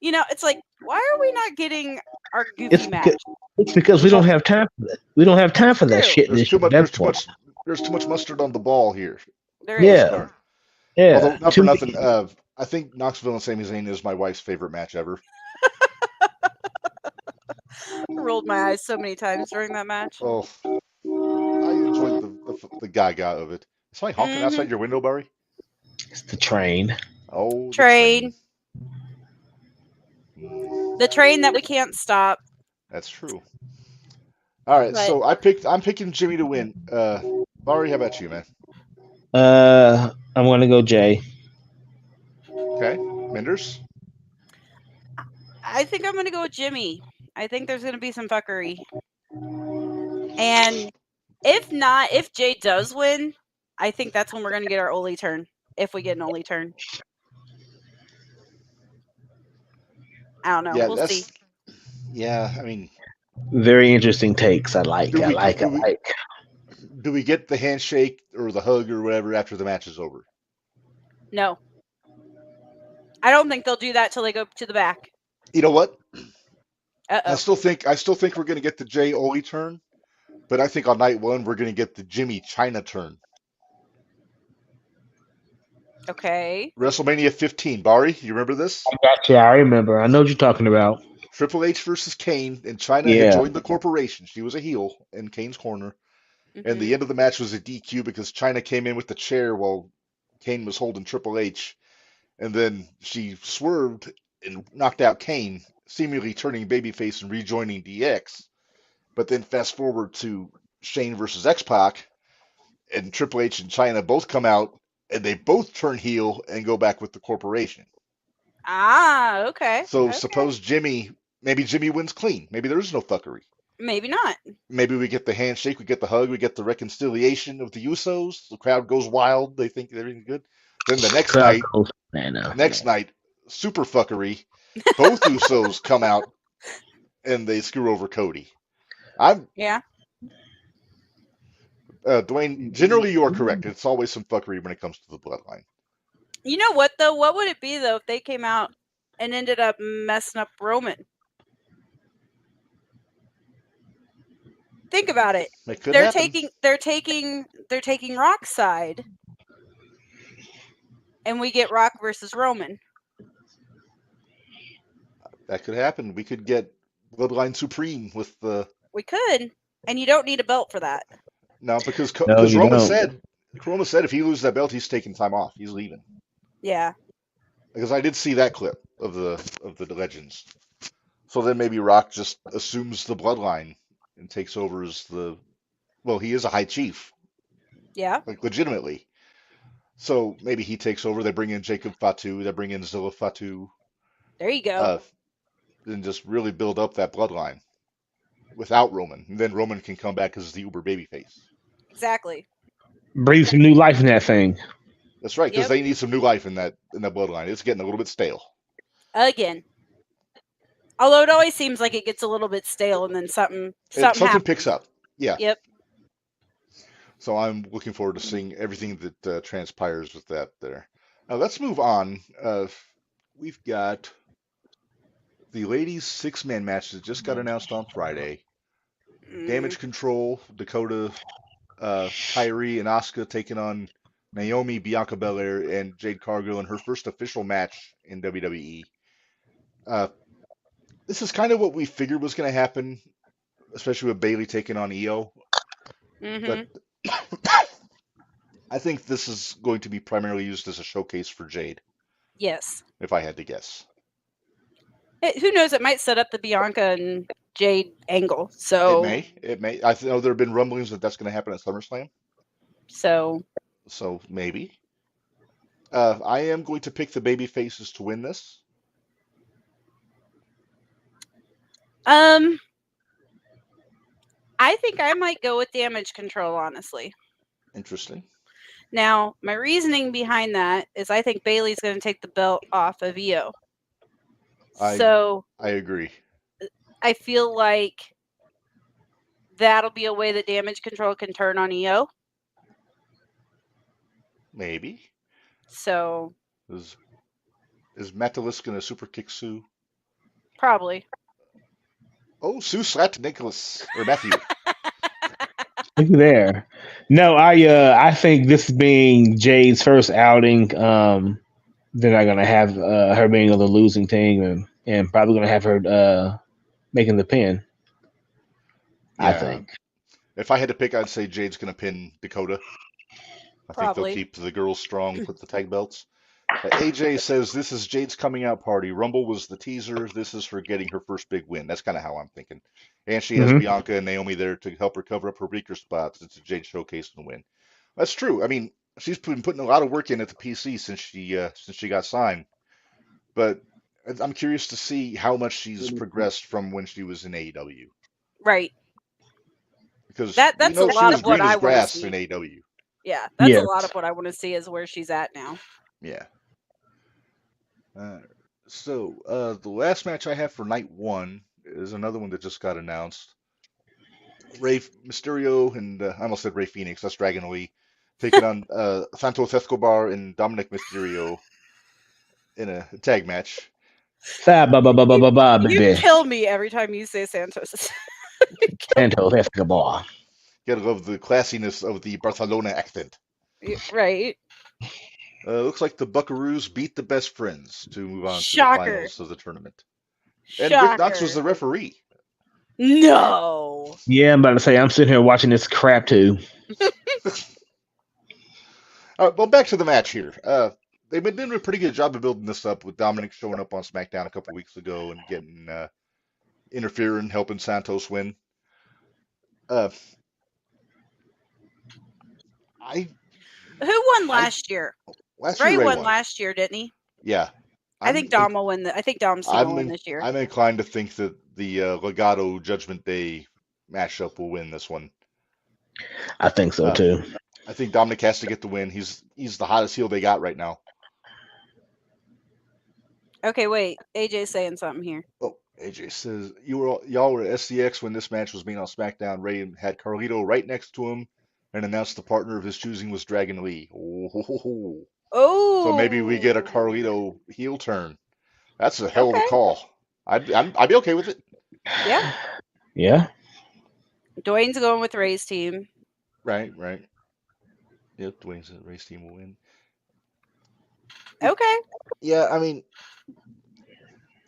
It's like, why are we not getting our goofy match? It's because we don't have time for that. We don't have time for that True. shit. There's this too year. much. That's There's too much mustard on the ball here. There is. Yeah. Yeah. Although not Too for many- nothing, I think Knoxville and Sami Zayn is my wife's favorite match ever. I rolled my eyes so many times during that match. Oh, I enjoyed the Gaga of it. Is somebody honking outside your window, Barry? It's the train. Oh, the Train. train. The train that we can't stop. That's true. All right, But- so I'm picking Jimmy to win. Barry, how about you, man? I'm gonna go Jay. Okay, Minderz. I think I'm going to go with Jimmy. I think there's going to be some fuckery. And if Jay does win, I think that's when we're going to get our Ole turn. If we get an Ole turn. I don't know. Yeah, We'll see. Yeah, I mean, Very interesting takes. I like. Do I we- like. do I we- like. do we get the handshake or the hug or whatever after the match is over? No. I don't think they'll do that till they go to the back. You know what? I Uh-oh. still think we're going to get the Jay Ole turn, but I think on night one we're going to get the Jimmy China turn. Okay. WrestleMania 15, Bari, you remember this? Gotcha. I remember. I know what you're talking about. Triple H versus Kane, and China Yeah. had joined the corporation. She was a heel in Kane's corner, and Mhm. the end of the match was a DQ because China came in with the chair while Kane was holding Triple H, and then she swerved and knocked out Kane, seemingly turning babyface and rejoining DX. But then fast forward to Shane versus X-Pac, and Triple H and China both come out, and they both turn heel and go back with the corporation. Ah, okay. So Okay. suppose maybe Jimmy wins clean. Maybe there is no fuckery. Maybe not. Maybe we get the handshake, we get the hug, we get the reconciliation of the Usos. The crowd goes wild. They think everything's good. Then the next night, super fuckery. Both Usos come out and they screw over Cody. Yeah. Dwayne, generally you are correct. It's always some fuckery when it comes to the bloodline. You know what though? What would it be though if they came out and ended up messing up Roman? Think about it. It could They're happen. taking Rock's side, and we get Rock versus Roman. That could happen. We could get Bloodline Supreme with the We could, and you don't need a belt for that. no because No, you Roman don't. said if he loses that belt, he's taking time off. He's leaving. Yeah. Because I did see that clip of the Legends. So then maybe Rock just assumes the bloodline and takes over as he is a high chief, Yeah. like legitimately. So maybe he takes over. They bring in Jacob Fatu. They bring in Zilla Fatu, There you go. and just really build up that bloodline without Roman. And then Roman can come back as the Uber babyface. Exactly. Breathe some new life in that thing. That's right, because Yep. they need some new life in that bloodline. It's getting a little bit stale. Again. Although it always seems like it gets a little bit stale and then something happens. picks up. Yeah. Yep. So I'm looking forward to seeing everything that transpires with that there. Now let's move on. We've got the ladies' six-man match that just got announced on Friday. Damage Control, Dakota, Kyrie, and Asuka taking on Naomi, Bianca Belair, and Jade Cargill in her first official match in WWE. This is kind of what we figured was going to happen, especially with Bayley taking on Io. But I think this is going to be primarily used as a showcase for Jade. Yes. If I had to guess. Who knows? It might set up the Bianca and Jade angle. So It may. I know there have been rumblings that that's going to happen at SummerSlam. So maybe. I am going to pick the baby faces to win this. I think I might go with Damage Control, honestly. Interesting. Now, my reasoning behind that is I think Bayley's going to take the belt off of Io. So I agree. I feel like that'll be a way that Damage Control can turn on Io. Maybe. So is Metalis going to super kick Sue? Probably. Oh, Sue slapped Nicholas or Matthew. Look there. No, I think this being Jade's first outing, they're not gonna have her being on the losing team, and probably gonna have her making the pin. Yeah. I think. If I had to pick, I'd say Jade's gonna pin Dakota. I think they'll keep the girls strong with the tag belts. AJ says this is Jade's coming out party. Rumble was the teaser. This is her getting her first big win. That's kind of how I'm thinking. And she has Bianca and Naomi there to help her cover up her weaker spots. It's a Jade showcase and win. That's true. I mean, she's been putting a lot of work in at the PC since she got signed. But I'm curious to see how much she's progressed from when she was in AEW. Right. Because that's a lot of what I want to see in AEW. Yeah, that's a lot of what I want to see is where she's at now. Yeah. So the last match I have for night one is another one that just got announced. Rey Mysterio and I almost said Rey Fenix. That's Dragon Lee taking on Santos Escobar and Dominic Mysterio in a tag match. You kill me every time you say Santos. Santos Escobar. You gotta love the classiness of the Barcelona accent. Right. Looks like the Buckaroos beat the Best Friends to move on to the finals of the tournament. And Rick Knox was the referee. No. Yeah, I'm about to say, I'm sitting here watching this crap too. All right, well, back to the match here. They've been doing a pretty good job of building this up with Dominic showing up on SmackDown a couple weeks ago and getting interfering, helping Santos win. Who won last year? Ray won last year, didn't he? Yeah. I think Dom will win. I think Dom's going to win this year. I'm inclined to think that the Legado Judgment Day matchup will win this one. I think so too. I think Dominic has to get the win. He's the hottest heel they got right now. Okay, wait. AJ's saying something here. Oh, AJ says y'all were at SCX when this match was being on SmackDown. Ray had Carlito right next to him and announced the partner of his choosing was Dragon Lee. Oh. So maybe we get a Carlito heel turn. That's a hell of a call. I'd be okay with it. Yeah. Yeah. Dwayne's going with Ray's team. Right. Yep, Ray's team will win. Okay. Yeah, I mean,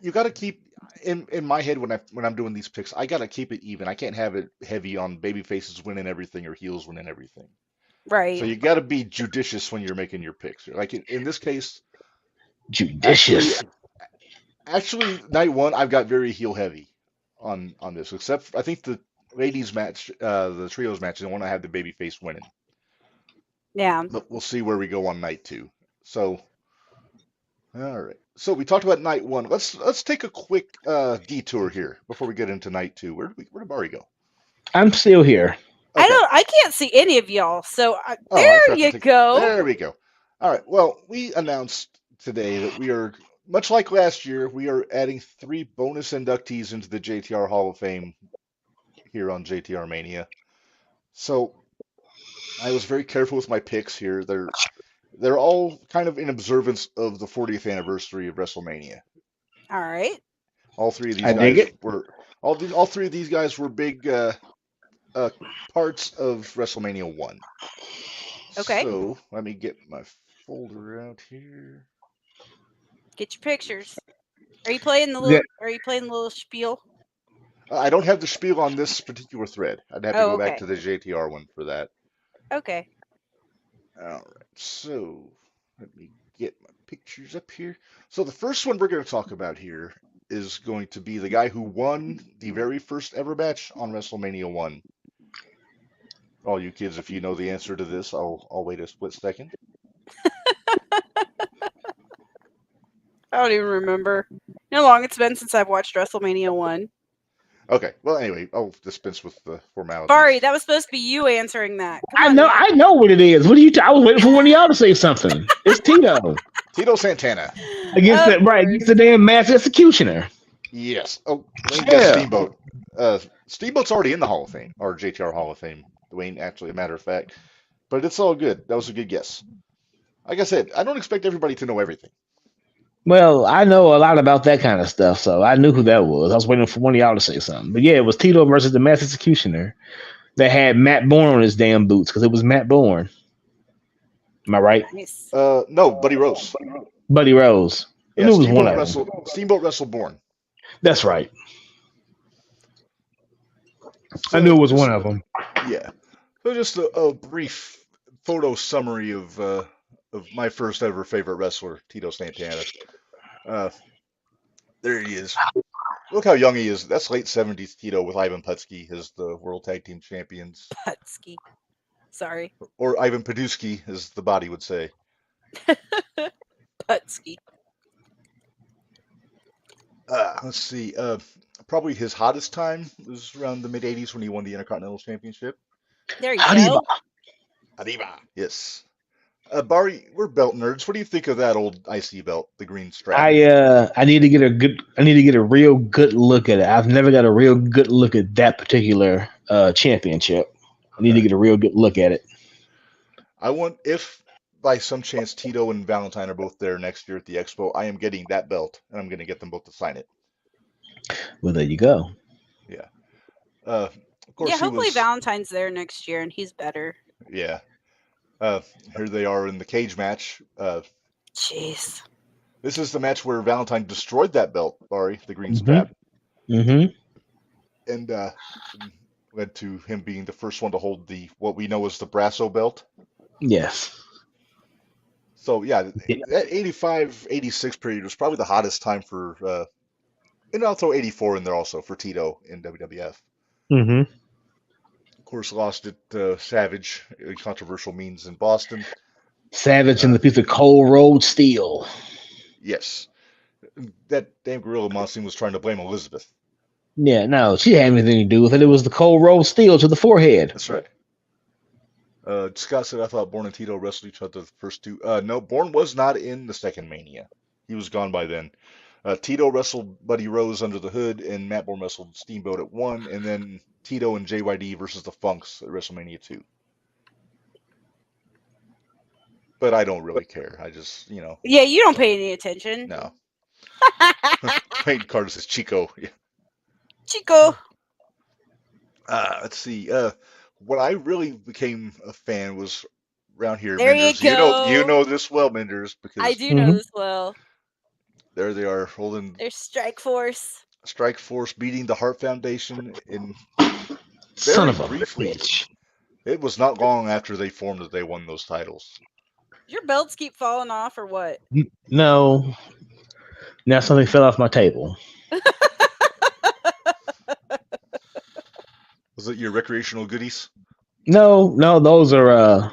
you got to keep in my head when I'm doing these picks. I got to keep it even. I can't have it heavy on baby faces winning everything or heels winning everything. Right. So you got to be judicious when you're making your picks. Like in this case, judicious. Actually, night one I've got very heel heavy on this, except I think the ladies match, the trios match, I want to have the baby face winning. Yeah. But we'll see where we go on night two. So, all right. So we talked about night one. Let's take a quick detour here before we get into night two. Where did Bari go? I'm still here. Okay. I can't see any of y'all. So there you go. There we go. All right. Well, we announced today that we are much like last year, we are adding 3 bonus inductees into the JTR Hall of Fame here on JTR Mania. So I was very careful with my picks here. They're all kind of in observance of the 40th anniversary of WrestleMania. All right. All 3 of these I dig guys it. were all 3 of these guys were big uh, parts of WrestleMania 1. Okay. So let me get my folder out here. Get your pictures. Are you playing the Yeah. little spiel? I don't have the spiel on this particular thread. I'd have to Oh, go back okay. to the JTR one for that. Okay. All right, so let me get my pictures up here. So the first one we're going to talk about here is going to be the guy who won the very first ever match on WrestleMania 1. All you kids, if you know the answer to this, I'll wait a split second. I don't even remember. You know how long it's been since I've watched WrestleMania 1. Okay, well anyway, I'll dispense with the formalities. Bari, that was supposed to be you answering that. Come I on, know. man. I know what it is. What are you? I was waiting for one of y'all to say something. It's Tito Tito Santana. against Of course. against the damn mass executioner. Yes. Oh, Wayne Yeah. got Steamboat. Steamboat's already in the Hall of Fame, or JTR Hall of Fame. Wayne, actually, a matter of fact. But it's all good. That was a good guess. Like I said, I don't expect everybody to know everything. Well, I know a lot about that kind of stuff, so I knew who that was. I was waiting for one of y'all to say something. But yeah, it was Tito versus the mass executioner that had Matt Bourne on his damn boots because it was Matt Bourne. Am I right? Nice. No, Buddy Rose. Buddy Rose. I Yeah, knew it was one of them. Steamboat wrestled Bourne. That's right. So I knew it was one of them. Yeah. So just a brief photo summary of my first ever favorite wrestler, Tito Santana. There he is. Look how young he is. That's late 70s Tito with Ivan Putski as the World Tag Team Champions. Putski. Sorry. Or Ivan Paduski, as the body would say. Putski. Let's see. Probably his hottest time was around the mid 80s when he won the Intercontinental Championship. There you Arriba. go. Arriba. Yes. Bari, we're belt nerds. What do you think of that old IC belt, the green strap? I need to get a real good look at it. I've never got a real good look at that particular championship. I need to get a real good look at it. I want, if by some chance Tito and Valentine are both there next year at the Expo, I am getting that belt, and I'm going to get them both to sign it. Well, there you go. Yeah. Of course, Yeah, hopefully Valentine's there next year and he's better. Yeah. Here they are in the cage match. Jeez. This is the match where Valentine destroyed that belt, Bari, the green strap, Mm-hmm. and led to him being the first one to hold what we know as the Brasso belt. Yes. So yeah, that 85, 86 period was probably the hottest time for, and I'll throw 84 in there also for Tito in WWF. Mm-hmm. Of course, lost it Savage, controversial means in Boston. Savage and the piece of cold rolled steel. Yes. That damn Gorilla Monsoon was trying to blame Elizabeth. Yeah, no, she had anything to do with it. It was the cold rolled steel to the forehead. That's right. Scott said, I thought Bourne and Tito wrestled each other the first two. No, Bourne was not in the second Mania. He was gone by then. Tito wrestled Buddy Rose under the hood, and Matt Bourne wrestled Steamboat at 1, and then Tito and JYD versus the Funks at WrestleMania 2. But I don't really care. I just, Yeah, you don't pay any attention. No. Wayne Carter says Chico. Yeah. Chico. Let's see. What I really became a fan was around here. There Minderz. you go. You know this well, Minderz, because I do know this well. There they are holding. There's Strike Force. Strike Force beating the Hart Foundation in. Son of a briefly. bitch. It was not long after they formed that they won those titles. Your belts keep falling off, or what? No. Now something fell off my table. Was it your recreational goodies? No, those are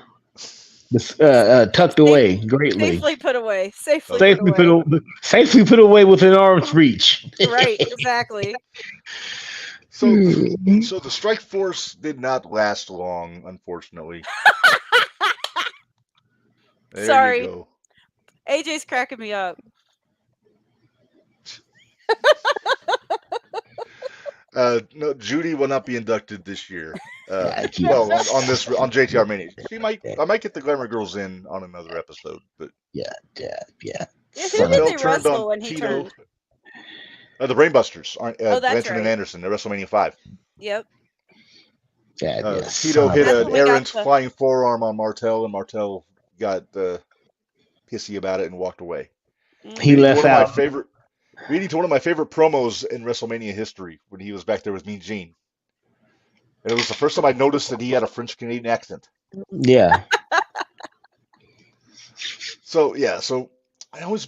tucked away greatly. Safely put away. Safely put away within arm's reach. Right, exactly. So the Strike Force did not last long, unfortunately. There Sorry. you go. AJ's cracking me up. No, Judy will not be inducted this year. Well, Yes. on JTRMania, I might get the Glamour Girls in on another episode, but Yeah. Yeah, who did Son of Martel they turned on wrestle when he Tito. turned? The Brainbusters aren't Oh, that's Blanchard and right. Anderson. They're WrestleMania 5. Yep. yes. Tito Son of hit That's a. when an we got errant the. flying forearm on Martel, and Martel got pissy about it and walked away. He Leading to left one of my out. favorite, leading to one of my favorite promos in WrestleMania history when he was back there with Mean Gene. And it was the first time I noticed that he had a French Canadian accent. Yeah. So yeah, so I always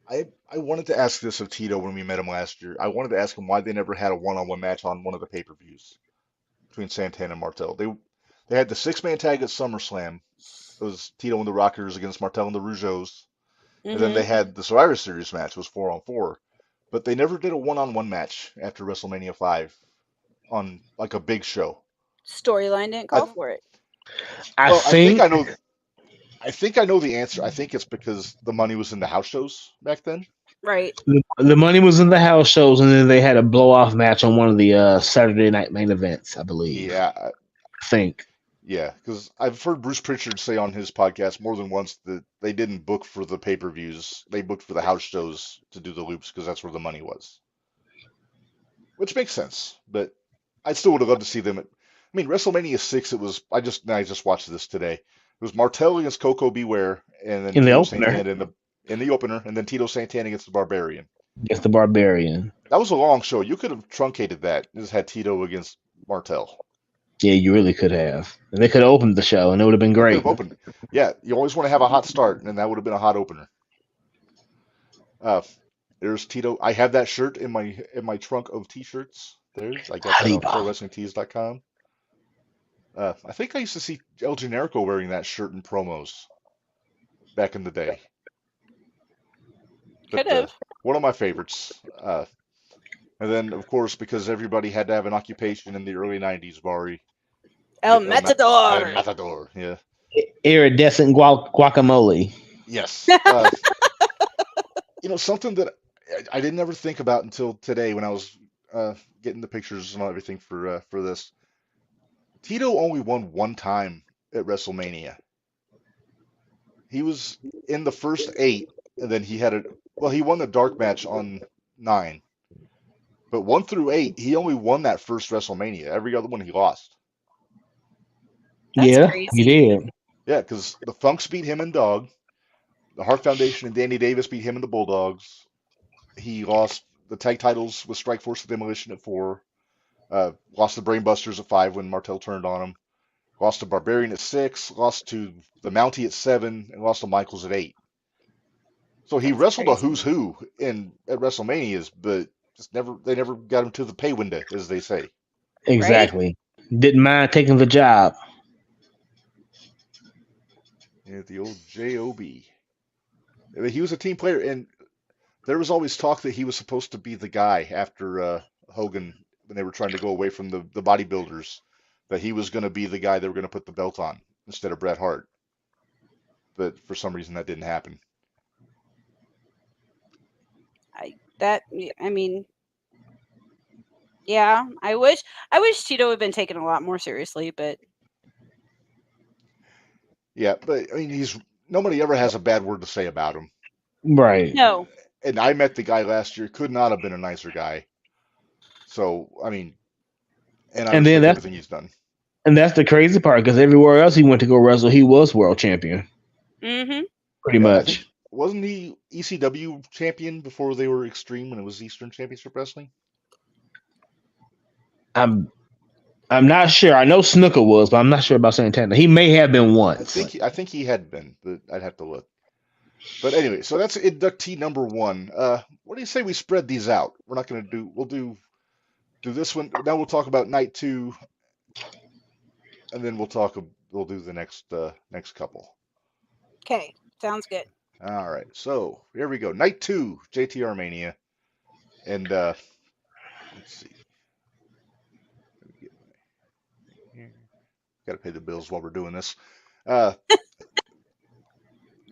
I wanted to ask this of Tito when we met him last year. I wanted to ask him why they never had a one-on-one match on one of the pay-per-views between Santana and Martel. They had the six-man tag at SummerSlam. It was Tito and the Rockers against Martel and the Rougeaus. And then they had the Survivor Series match. It was 4-on-4. But they never did a one-on-one match after WrestleMania 5 on like a big show. Storyline didn't I call for it. I well, think. I think I know the answer. I think it's because the money was in the house shows back then. Right. The money was in the house shows, and then they had a blow off match on one of the Saturday night main events, I believe. Yeah, I think. yeah, because I've heard Bruce Pritchard say on his podcast more than once that they didn't book for the pay-per-views. They booked for the house shows to do the loops because that's where the money was. Which makes sense, but I still would have loved to see them. I mean, WrestleMania 6, it was. I just watched this today. It was Martel against Coco Beware, and then In the Tito opener. Santana in the opener, and then Tito Santana against the Barbarian. Against the Barbarian. That was a long show. You could have truncated that. Just had Tito against Martel. Yeah, you really could have. And they could have opened the show, and it would have been They could great. have opened. Yeah, you always want to have a hot start, and that would have been a hot opener. Uh, there's Tito. I have that shirt in my trunk of t-shirts. There's. I got that on Haliba. ProWrestlingTees.com. I think I used to see El Generico wearing that shirt in promos back in the day. Could But have. one of my favorites. And then, of course, because everybody had to have an occupation in the early 90s, Bari. El El Matador. Matador. Yeah. Iridescent guacamole. Yes. Something that I didn't ever think about until today when I was getting the pictures and everything for this. Tito only won one time at WrestleMania. He was in the first 8, and then he won the dark match on 9. But 1 through 8, he only won that first WrestleMania. Every other one he lost. That's Yeah, crazy. he did. Yeah, because the Funks beat him and Dog. The Hart Foundation and Danny Davis beat him and the Bulldogs. He lost the tag titles with Strikeforce and Demolition at 4. Lost the Brainbusters at 5 when Martel turned on him. Lost to Barbarian at 6. Lost to the Mountie at 7. And lost to Michaels at 8. So he That's wrestled crazy. a who's who at WrestleManias, but they never got him to the pay window, as they say. Exactly. Didn't mind taking the job. Yeah, the old JOB. He was a team player, and there was always talk that he was supposed to be the guy after Hogan when they were trying to go away from the bodybuilders, that he was going to be the guy they were going to put the belt on instead of Bret Hart. But for some reason that didn't happen. Yeah, I wish Tito had been taken a lot more seriously, but Yeah, but I mean, nobody ever has a bad word to say about him. Right. no. And I met the guy last year, could not have been a nicer guy. So, I mean, and I And then respect everything he's done. And that's the crazy part, because everywhere else he went to go wrestle, he was world champion. Mm-hmm. Pretty Yeah, I much. think, wasn't he ECW champion before they were Extreme when it was Eastern Championship Wrestling? I'm not sure. I know Snooker was, but I'm not sure about Santana. He may have been once. I think he had been, but I'd have to look. But anyway, so that's inductee number 1. What do you say we spread these out? We're not going to do. We'll do this one. Now we'll talk about night 2, and then we'll do the next couple. Okay, sounds good. All right, so here we go. Night 2, JTRMania, and let's see. Let me get my here. Got to pay the bills while we're doing this.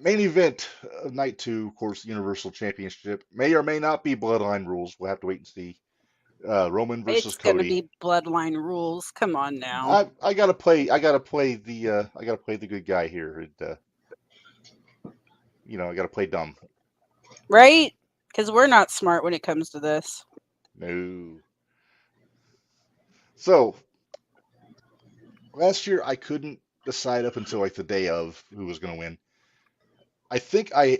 Main event of night 2, of course, Universal Championship. May or may not be Bloodline rules. We'll have to wait and see. Roman versus It's gonna Cody. be Bloodline rules. Come on now. I gotta play the good guy here. I gotta play dumb. Right? Because we're not smart when it comes to this. No. So last year I couldn't decide up until like the day of who was gonna win. I think I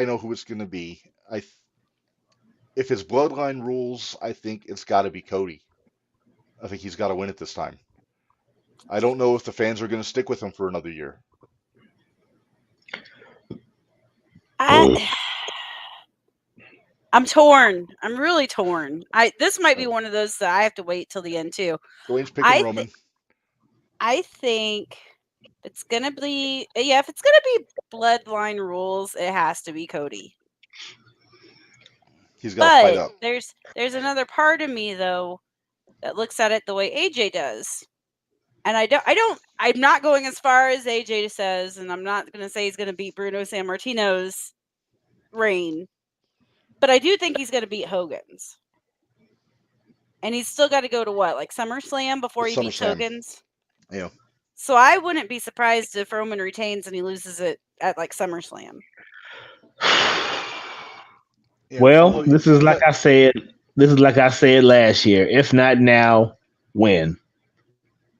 know who it's gonna be. If it's Bloodline rules, I think it's got to be Cody. I think he's got to win it this time. I don't know if the fans are going to stick with him for another year. I'm torn. I'm really torn. This might be one of those that I have to wait till the end too. Dwayne's picking Roman. I think it's gonna be if it's gonna be Bloodline rules, it has to be Cody. He's got to fight up. There's another part of me though that looks at it the way AJ does. And I'm not going as far as AJ says, and I'm not going to say he's going to beat Bruno Sammartino's reign. But I do think he's going to beat Hogan's. And he's still got to go to what? Like SummerSlam before he beats Hogan's? Yeah. So I wouldn't be surprised if Roman retains and he loses it at like SummerSlam. Yeah, well, this is like I said last year. If not now, when?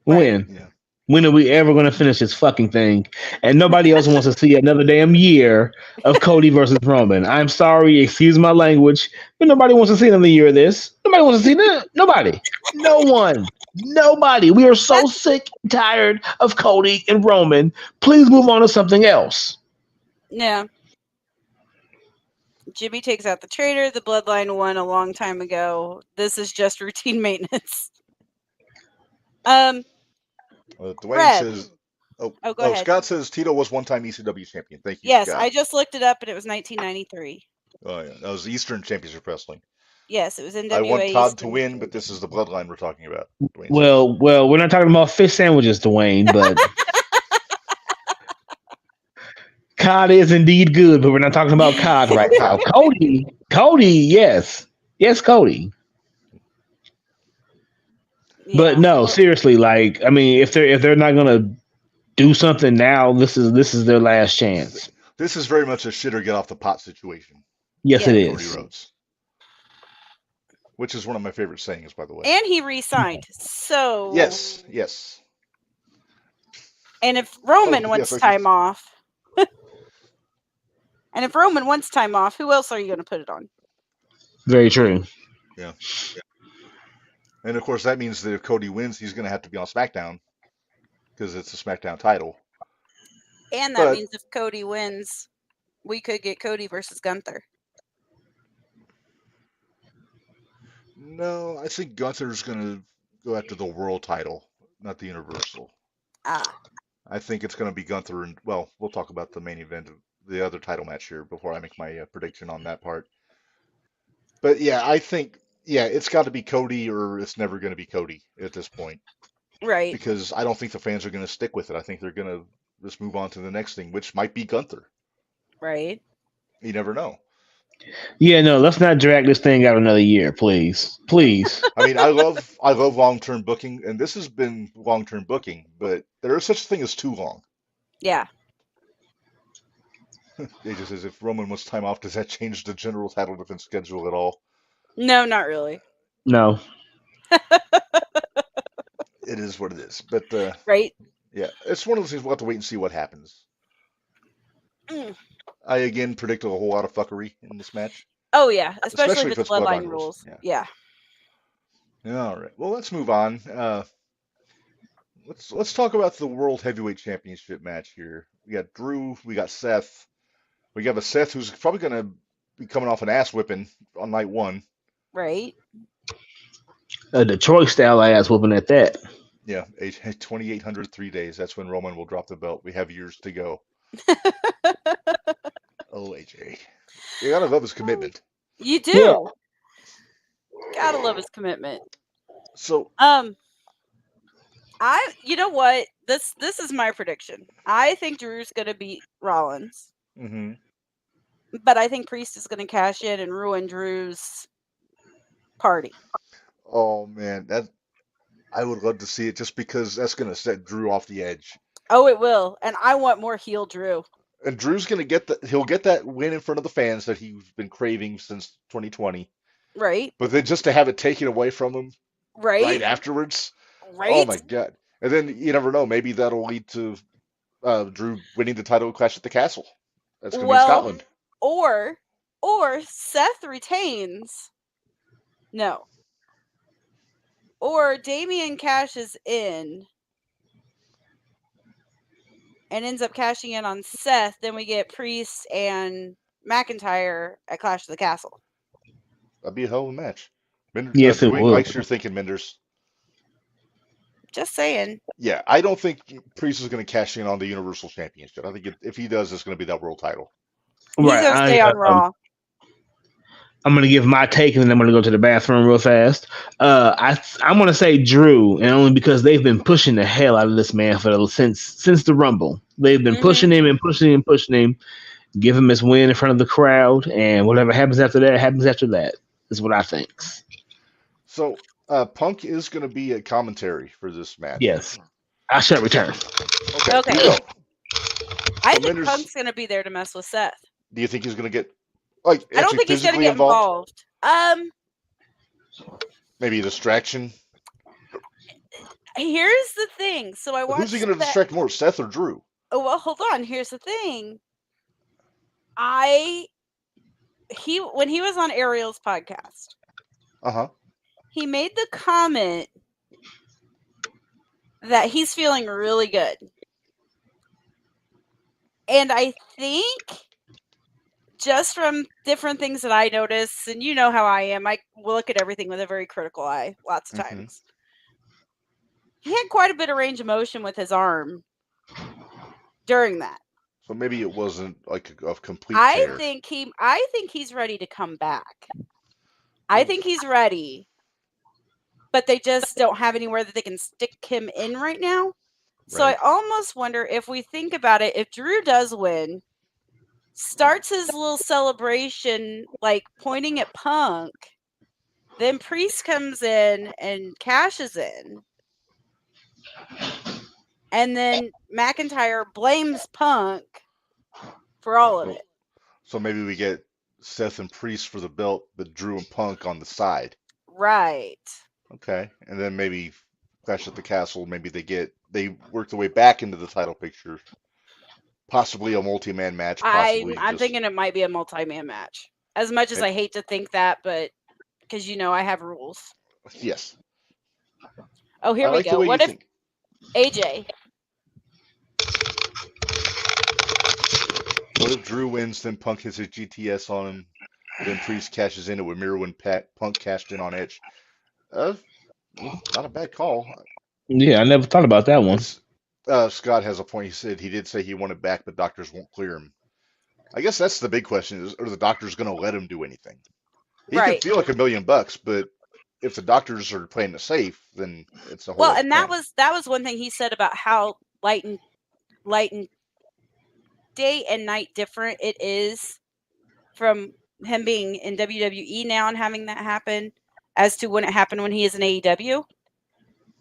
When? Yeah. When are we ever going to finish this fucking thing? And nobody else wants to see another damn year of Cody versus Roman. I'm sorry, excuse my language, but nobody wants to see another year of this. Nobody wants to see that. Nobody. No one. Nobody. We are so sick and tired of Cody and Roman. Please move on to something else. Yeah. Jimmy takes out the traitor. The Bloodline won a long time ago. This is just routine maintenance. Dwayne says, go ahead. Scott says Tito was one-time ECW champion. Thank you, yes, Scott. I just looked it up and it was 1993. Oh, yeah. That was Eastern Championship Wrestling. Yes, it was NWA. I want Todd to win, but this is the Bloodline we're talking about. Dwayne well, we're not talking about fish sandwiches, Dwayne, but cod is indeed good, but we're not talking about cod right now. Cody, yes. Yes, Cody. Yeah. But no, seriously, like, I mean, if they're not gonna do something now, this is their last chance. This is very much a shit or get off the pot situation. Yes, it is. Cody Rhodes. Which is one of my favorite sayings, by the way. And he re-signed, so yes. And if Roman wants time off, who else are you going to put it on? Very true. Yeah. And of course, that means that if Cody wins, he's going to have to be on SmackDown because it's a SmackDown title. And that means if Cody wins, we could get Cody versus Gunther. No, I think Gunther's going to go after the world title, not the Universal. I think it's going to be Gunther, and we'll talk about the main event of the other title match here before I make my prediction on that part. But yeah, I think it's got to be Cody, or it's never going to be Cody at this point. Right. Because I don't think the fans are going to stick with it. I think they're going to just move on to the next thing, which might be Gunther. Right. You never know. Yeah, no, let's not drag this thing out another year, please. Please. I mean, I love long-term booking, and this has been long-term booking, but there is such a thing as too long. Yeah. It just says, if Roman wants time off, does that change the general title defense schedule at all? No, not really. No. It is what it is. But right. Yeah, it's one of those things we'll have to wait and see what happens. I again predicted a whole lot of fuckery in this match. Oh yeah, especially with Bloodline rules. Yeah. All right. Well, let's move on. Let's talk about the World Heavyweight Championship match here. We got Drew. We got Seth. We got a Seth who's probably going to be coming off an ass whipping on night one. Right. A Detroit style ass whooping at that. Yeah, 2,800 3 days. That's when Roman will drop the belt. We have years to go. Oh, AJ. You gotta love his commitment. You do. Yeah. Gotta love his commitment. So you know what? This is my prediction. I think Drew's gonna beat Rollins. Mm-hmm. But I think Priest is gonna cash in and ruin Drew's party. Oh man, I would love to see it just because that's gonna set Drew off the edge. Oh, it will. And I want more heel Drew. And Drew's gonna get he'll get that win in front of the fans that he's been craving since 2020. Right? But then just to have it taken away from him right Right? afterwards, oh Right? my God. And then you never know, maybe that'll lead to Drew winning the title Clash at the Castle. That's gonna be in Well, Scotland. or Seth retains. No. Or Damian cashes in and ends up cashing in on Seth. Then we get Priest and McIntyre at Clash of the Castle. That'd be a hell of a match. Yes, it Dwayne would. likes your thinking, Minders. Just saying. Yeah, I don't think Priest is going to cash in on the Universal Championship. I think if he does, it's going to be that world title. He's Right. going to stay on Raw. I'm going to give my take, and then I'm going to go to the bathroom real fast. I'm going to say Drew, and only because they've been pushing the hell out of this man since the Rumble. They've been pushing him and pushing him and pushing him. Give him his win in front of the crowd, and whatever happens after that happens after that. Is what I think. So Punk is going to be a commentary for this match. Yes, I shall return. Okay. Here we go. I So think Minderz- Punk's going to be there to mess with Seth. Do you think he's going to get like I don't actually think he's going to physically get involved? involved. Maybe a distraction. Here's the thing. So I watched. Who's he going to distract more, Seth or Drew? Oh well, hold on. Here's the thing. When he was on Ariel's podcast, he made the comment that he's feeling really good. And I think just from different things that I notice, and you know how I am, I look at everything with a very critical eye lots of times. He had quite a bit of range of motion with his arm during that. So maybe it wasn't like a complete I tear. think he's ready to come back. I think he's ready. But they just don't have anywhere that they can stick him in right now. So Right. I almost wonder if we think about it, if Drew does win, starts his little celebration like pointing at Punk, then Priest comes in and cashes in. And then McIntyre blames Punk for all of it. So maybe we get Seth and Priest for the belt, but Drew and Punk on the side. Right. Okay. And then maybe Clash at the Castle, maybe they work their way back into the title picture. Possibly a multi-man match. I'm thinking it might be a multi-man match. As much as I hate to think that, but because I have rules. Yes. Oh, here we go. What if AJ? What if Drew wins, then Punk hits his GTS on him, then Priest cashes in it with Miro when Punk cashed in on Edge? Not a bad call. Yeah, I never thought about that one. Scott has a point. He said he did say he wanted back, but doctors won't clear him. I guess that's the big question: is are the doctors going to let him do anything? He can feel like $1 million, but if the doctors are playing it safe, then it's a whole. Well, and that was one thing he said about how light and day and night different it is from him being in WWE now and having that happen as to when it happened when he is in AEW.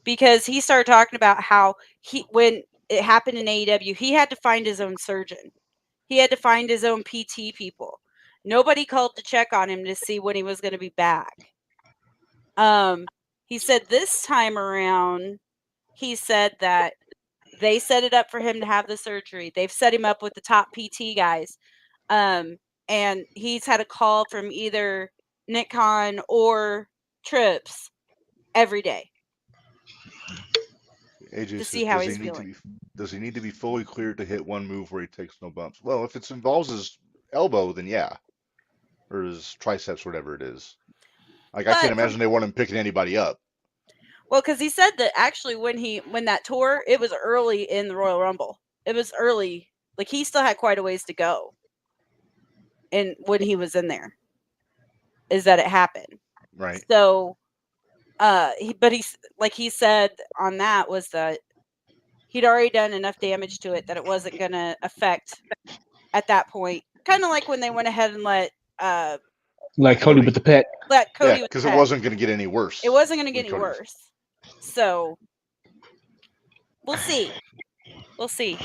Because he started talking about how when it happened in AEW, he had to find his own surgeon. He had to find his own PT people. Nobody called to check on him to see when he was going to be back. He said this time around, he said that they set it up for him to have the surgery. They've set him up with the top PT guys. And he's had a call from either Nick Khan or Trips every day. AJ to see how he's feeling. feeling. Does he need to be fully cleared to hit one move where he takes no bumps? Well, if it involves his elbow, then yeah, or his triceps, whatever it is. Like I can't imagine they want him picking anybody up. Well, because he said that actually when that tour, it was early in the Royal Rumble. It was early, like he still had quite a ways to go. And when he was in there, is that it happened, right? So. He said on that was that he'd already done enough damage to it that it wasn't going to affect at that point. Kind of like when they went ahead and let Like Cody with the pet. Let Cody Yeah, with because the it pet. wasn't going to get any worse. It wasn't going to get when any Cody was- worse. So we'll see. We'll see.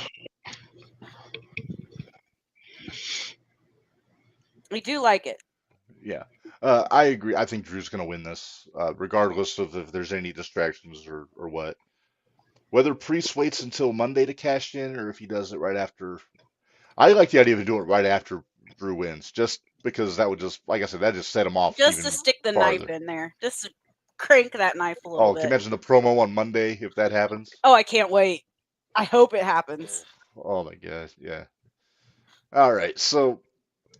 We do like it. Yeah, I agree. I think Drew's going to win this, regardless of if there's any distractions or what. Whether Priest waits until Monday to cash in or if he does it right after. I like the idea of doing it right after Drew wins, just because that would just, like I said, that just set him off Just even to stick the farther. knife in there. Just to crank that knife a little Oh, bit. can you imagine the promo on Monday if that happens? Oh, I can't wait. I hope it happens. Oh my gosh, yeah. All right, so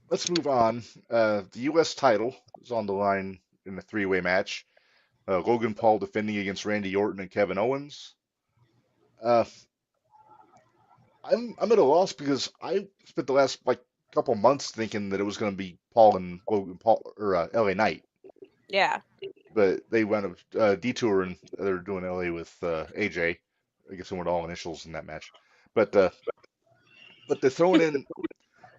let's move on. The U.S. title is on the line in a three-way match. Logan Paul defending against Randy Orton and Kevin Owens. Uh, I'm at a loss because I spent the last couple months thinking that it was going to be Paul and Logan Paul or LA Knight, Yeah. but they wound up detouring. They're doing LA with AJ. I guess they went all initials in that match, but they're throwing in.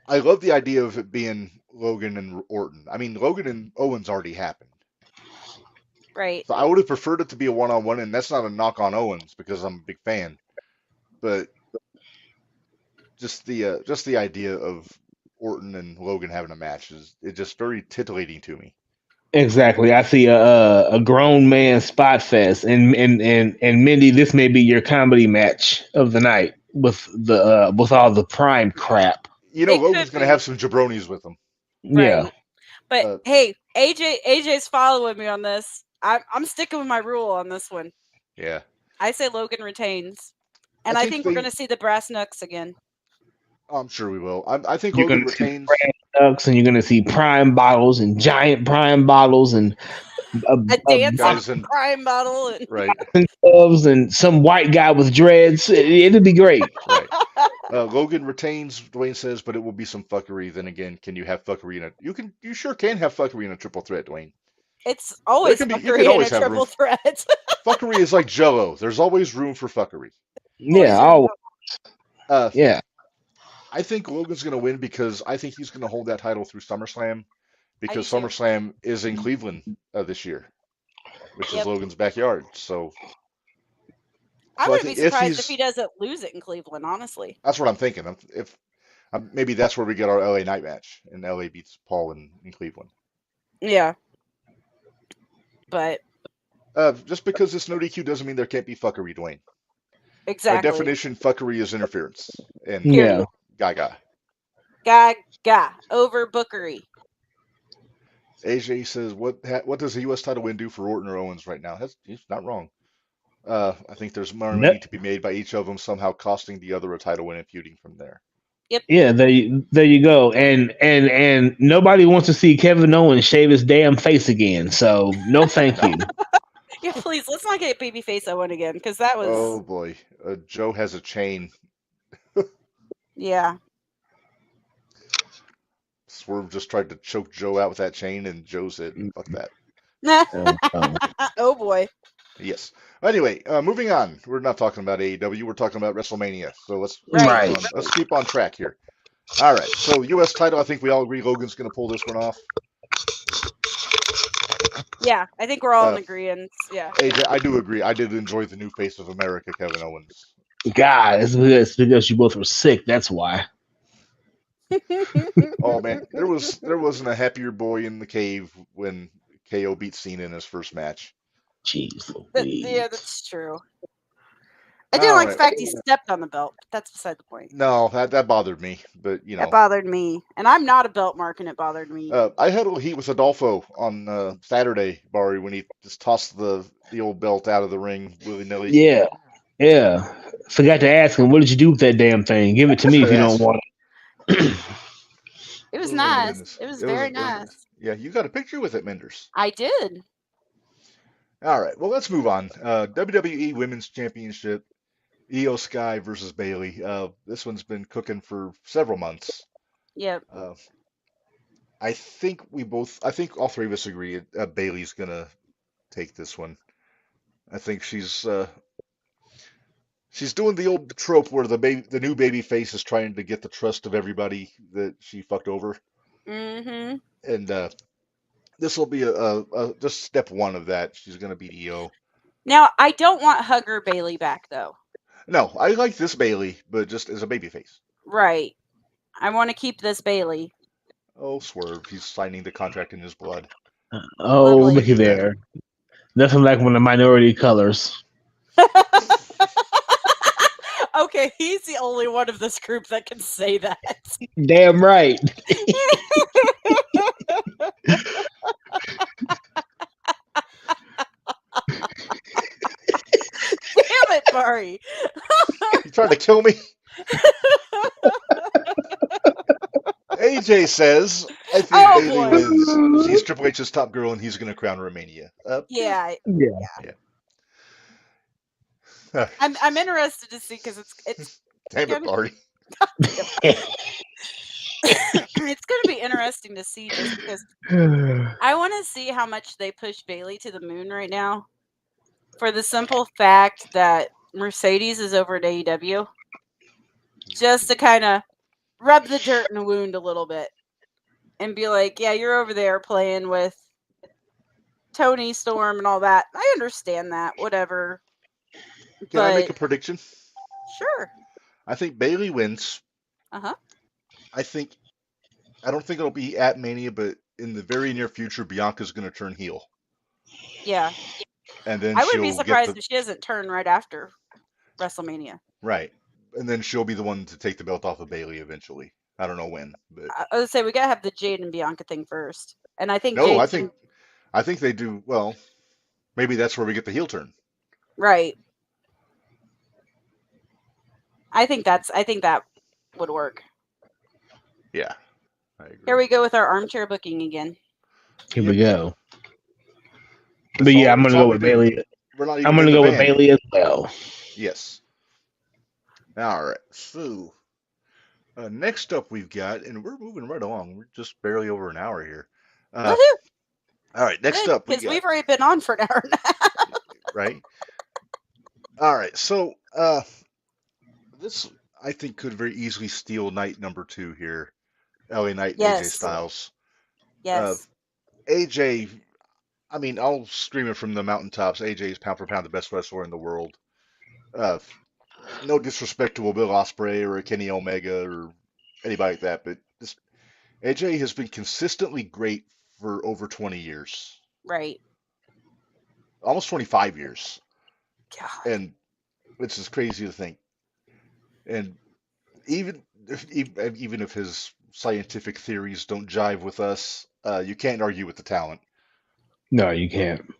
I love the idea of it being Logan and Orton. I mean, Logan and Owens already happened. Right. So I would have preferred it to be a one-on-one, and that's not a knock on Owens because I'm a big fan, but just the idea of Orton and Logan having a match is just very titillating to me. Exactly. I see a grown man spot fest, and Mindy, this may be your comedy match of the night with all the Prime crap. You know, It Logan's could going to be. have some jabronis with him. Yeah. Right. But hey, AJ's following me on this. I'm sticking with my rule on this one. Yeah. I say Logan retains. And I think we're going to see the brass knucks again. Oh, I'm sure we will. I think You're Logan going to see retains. Brass Knucks, and you're going to see Prime bottles and giant Prime bottles and A dance guys on in- Prime bottle and Right. gloves and some white guy with dreads. It'll be great. Right. Logan retains, Dwayne says, but it will be some fuckery. Then again, can you have fuckery in a? You sure can have fuckery in a triple threat, Dwayne. It's always You can fuckery always in a have triple room. threat. Fuckery is like Jello. There's always room for fuckery. Yeah. Yeah. I think Logan's going to win because I think he's going to hold that title through SummerSlam because do too. SummerSlam is in Cleveland this year, which is Yep. Logan's backyard. So I I wouldn't be think surprised if he doesn't lose it in Cleveland, honestly. that's what I'm thinking. If maybe that's where we get our LA Night match, and LA beats Paul in Cleveland. Yeah. But just because it's no DQ doesn't mean there can't be fuckery, Dwayne. exactly. By definition, fuckery is interference. And Yeah. gaga. Gaga. Over bookery. AJ says, what does the U.S. title win do for Orton or Owens right now? He's not wrong. I think there's more money to be made by each of them, somehow costing the other a title win and feuding from there. Yep. Yeah, there you go. And nobody wants to see Kevin Owens shave his damn face again. So no, thank you. Yeah, please let's not get babyface Owen again because that was. Oh boy, Joe has a chain. Yeah. Swerve just tried to choke Joe out with that chain, and Joe said, "Fuck that." Oh boy. Yes. Anyway, moving on. We're not talking about AEW. We're talking about WrestleMania. So let's keep on track here. All right. So U.S. title. I think we all agree Logan's going to pull this one off. Yeah, I think we're all in agreement. Yeah. AJ, I do agree. I did enjoy the new face of America, Kevin Owens. God, it's because you both were sick. That's why. Oh man, there wasn't a happier boy in the cave when KO beat Cena in his first match. Jeez. Yeah, that's true. I didn't like the fact he stepped on the belt, but that's beside the point. No, that bothered me, but you know. That bothered me, and I'm not a belt mark, and it bothered me. I had a little heat with Adolfo on Saturday, Bari, when he just tossed the old belt out of the ring willy-nilly. Yeah. Forgot to ask him, what did you do with that damn thing? Give it to me if you don't want it. It was nice. It was very nice. Yeah, you got a picture with it, Minderz. I did. All right, well, let's move on. WWE Women's Championship, Io Sky versus Bayley. This one's been cooking for several months. Yep. I think all three of us agree Bayley's gonna take this one. I think she's doing the old trope where the new baby face is trying to get the trust of everybody that she fucked over. Mm-hmm. And this will be a just step one of that. She's going to beat Io. Now, I don't want Hugger Bailey back, though. No, I like this Bailey, but just as a babyface. Right. I want to keep this Bailey. Oh, Swerve. He's signing the contract in his blood. Oh, Lovely. looky there. Nothing like one of the minority colors. Okay, he's the only one of this group that can say that. Damn right. Damn it, Bari. You trying to kill me? AJ says, I think Oh, Bailey boy. wins. She's Triple H's top girl, and he's going to crown her at Mania. Yeah. Yeah. I'm interested to see because it's Damn it, Bari. it's going to be interesting to see just because I want to see how much they push Bailey to the moon right now, for the simple fact that Mercedes is over at AEW, just to kind of rub the dirt in the wound a little bit and be like, yeah, you're over there playing with Tony Storm and all that. I understand that, whatever. Can I make a prediction? Sure. I think Bailey wins. Uh-huh. I don't think it'll be at Mania, but in the very near future, Bianca's going to turn heel. Yeah. And then I would be surprised if she doesn't turn right after WrestleMania. Right. And then she'll be the one to take the belt off of Bailey eventually. I don't know when, but I would say we gotta have the Jade and Bianca thing first. And I think no, Jade I think they do well. Maybe that's where we get the heel turn. Right. I think that would work. Yeah. I agree. Here we go with our armchair booking again. Here we go. That's But yeah, I'm that's gonna all go we with do. Bailey. We're not even I'm gonna in the go with van. Bailey as well. Yes. All right. So next up we've got, and we're moving right along. We're just barely over an hour here. Woohoo! All right. Next up we because got, we've already been on for an hour and a half. right. All right. So this I think could very easily steal night number 2 here. LA Knight and AJ Yes. Styles. Yes. AJ, I mean, I'll scream it from the mountaintops. AJ is pound for pound the best wrestler in the world. No disrespect to Will Ospreay or Kenny Omega or anybody like that, but this AJ has been consistently great for over 20 years, Right. almost 25 years, God. and it's just crazy to think. And even if his scientific theories don't jive with us, you can't argue with the talent. No, you can't.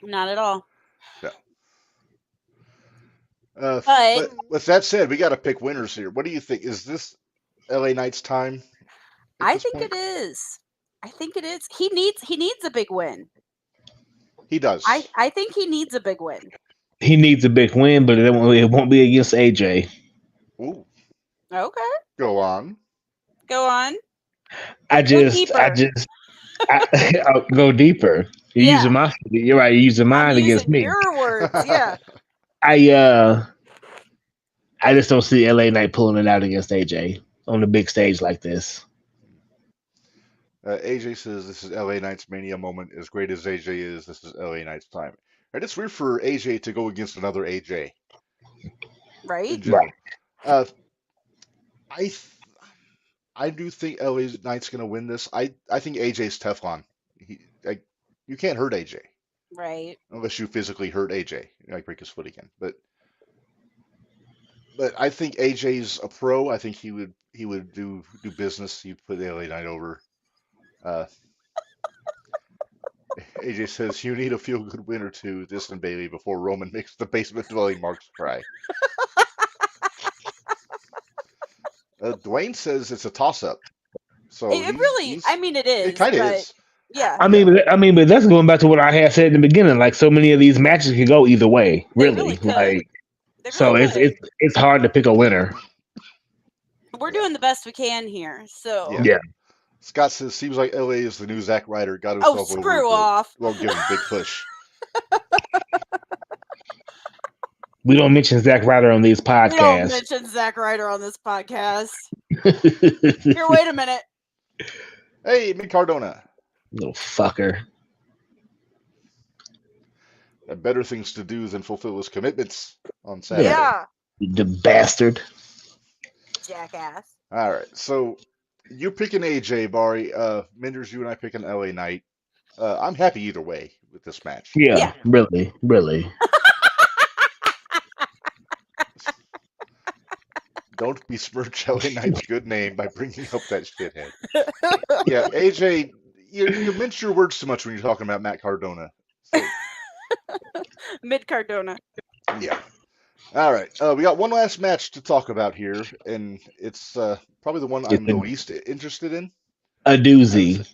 Not at all. But with that said, we got to pick winners here. What do you think? Is this LA Knight's time? I think it is. I think it is. He needs a big win. He does. I think he needs a big win. He needs a big win, but it won't be against AJ. Ooh. Okay. Go on. Go on. I'll go deeper. You're using my. You're right. You're using mine against me. Your words, yeah. I just don't see LA Knight pulling it out against AJ on a big stage like this. AJ says this is LA Knight's Mania moment. As great as AJ is, this is LA Knight's time. Right, it's weird for AJ to go against another AJ. Right. Right. I do think LA Knight's going to win this. I think AJ's Teflon. You can't hurt AJ. Right. Unless you physically hurt AJ, like break his foot again. But I think AJ's a pro. I think he would do business. He'd put LA Knight over. AJ says you need a feel good win or two, this and Bailey, before Roman makes the basement dwelling marks cry. Dwayne says it's a toss up. So it really, I mean, it is. It kind of is. Yeah. I mean, but that's going back to what I had said in the beginning. Like, so many of these matches could go either way, really. So it's hard to pick a winner. We're doing the best we can here. So yeah. Scott says seems like LA is the new Zack Ryder. Got himself over. Screw off. Won't give him a big push. We don't mention Zack Ryder on these podcasts. We don't mention Zack Ryder on this podcast. Here, wait a minute. Hey, Mick Cardona. Little fucker. Had better things to do than fulfill his commitments on Saturday. Yeah, The bastard. jackass. All right, so you're picking AJ, Bari. Minderz, you and I picking LA Knight. I'm happy either way with this match. Yeah, Yeah. really, really. Don't besmirch LA Knight's good name by bringing up that shithead. Yeah, AJ, you mince your words too much when you're talking about Matt Cardona. So, Mid Cardona. yeah. All right, we got one last match to talk about here, and it's probably the one I'm the least interested in. A doozy.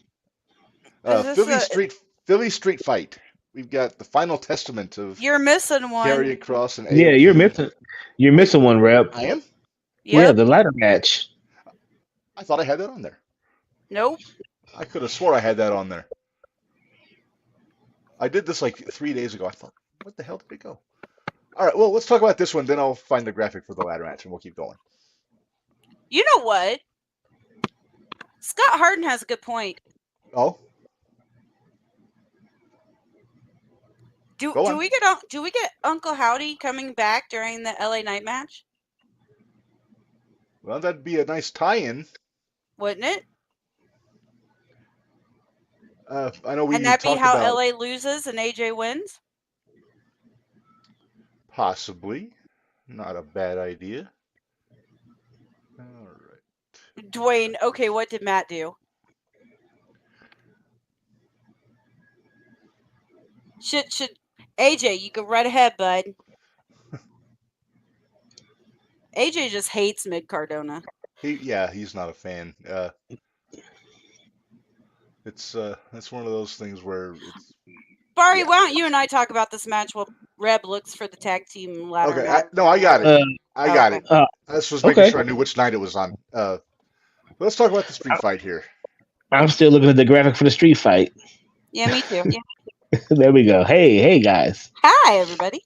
Philly Street Fight. We've got the final testament of You're missing one. Karrion Kross and Yeah, AOP. you're missing one, Rep. I am? Yeah, Yep. the ladder match. I thought I had that on there. Nope. I could have swore I had that on there. I did this like 3 days ago. I thought, what the hell did it go? All right, well, let's talk about this one. Then I'll find the graphic for the ladder match, and we'll keep going. You know what? Scott Harden has a good point. Oh, Do Go on. we get Uncle Howdy coming back during the LA Knight match? well, that'd be a nice tie-in. Wouldn't it? I know we And that'd be talked how about LA loses and AJ wins? possibly. Not a bad idea. All right. Dwayne, okay, what did Matt do? Should AJ, you go right ahead, bud. AJ just hates Mid Cardona. He's not a fan. It's one of those things where it's Bari, Yeah. why don't you and I talk about this match while Reb looks for the tag team ladder okay. match? I got it. I got okay. it. I just was making Okay. sure I knew which night it was on. Let's talk about the street fight here. I'm still looking at the graphic for the street fight. Yeah, me too. There we go. Hey, guys. Hi, everybody.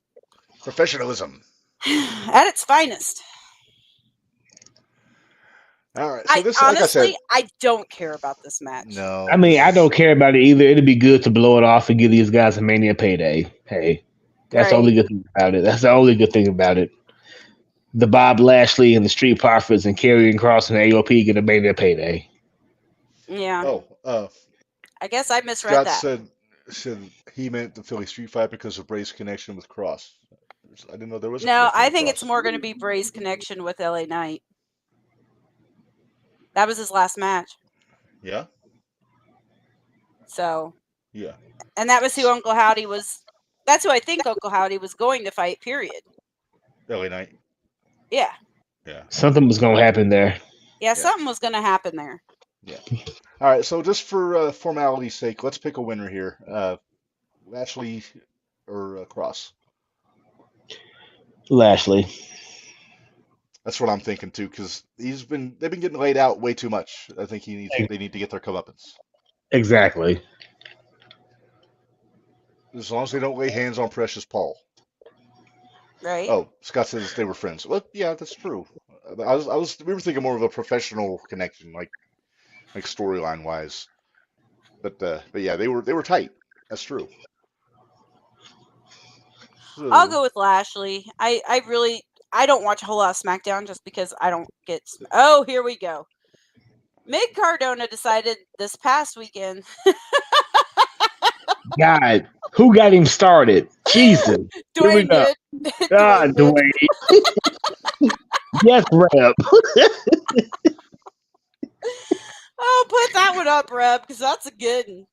Professionalism. At its finest. All right. So this, Honestly, like I I don't care about this match. said, no. I mean, I don't care about it either. It'd be good to blow it off and give these guys a Mania payday. Hey, that's the Right. only good thing about it. That's the only good thing about it. The Bob Lashley and the Street Profits and Karrion Kross and AOP get a Mania payday. Yeah. Oh, I guess I misread Scott that. said he meant the Philly Street Fight because of Bray's connection with Cross. I didn't know there was. A No, connection I with think Cross. it's more going to be Bray's connection with LA Knight. That was his last match. Yeah. So, Yeah. and that was who Uncle Howdy was. That's who I think Uncle Howdy was going to fight, period. LA Knight. Yeah. Yeah. Something was going to happen there. Yeah, something was going to happen there. Yeah. All right. So just for formality's sake, let's pick a winner here. Lashley or Cross. Lashley. That's what I'm thinking too, because they've been getting laid out way too much. I think they need to get their comeuppance. Exactly. As long as they don't lay hands on Precious Paul. Right? Oh, Scott says they were friends. Well, yeah, that's true. We were thinking more of a professional connection, like storyline wise. But yeah, they were tight. That's true. So, I'll go with Lashley. I don't watch a whole lot of SmackDown just because I don't get. Oh, here we go. Mid Cardona decided this past weekend. God, who got him started? Jesus. Here we Dwayne go. did. God, Dwayne did. Dwayne. Yes, Reb. Oh, put that one up, Reb, because that's a good one.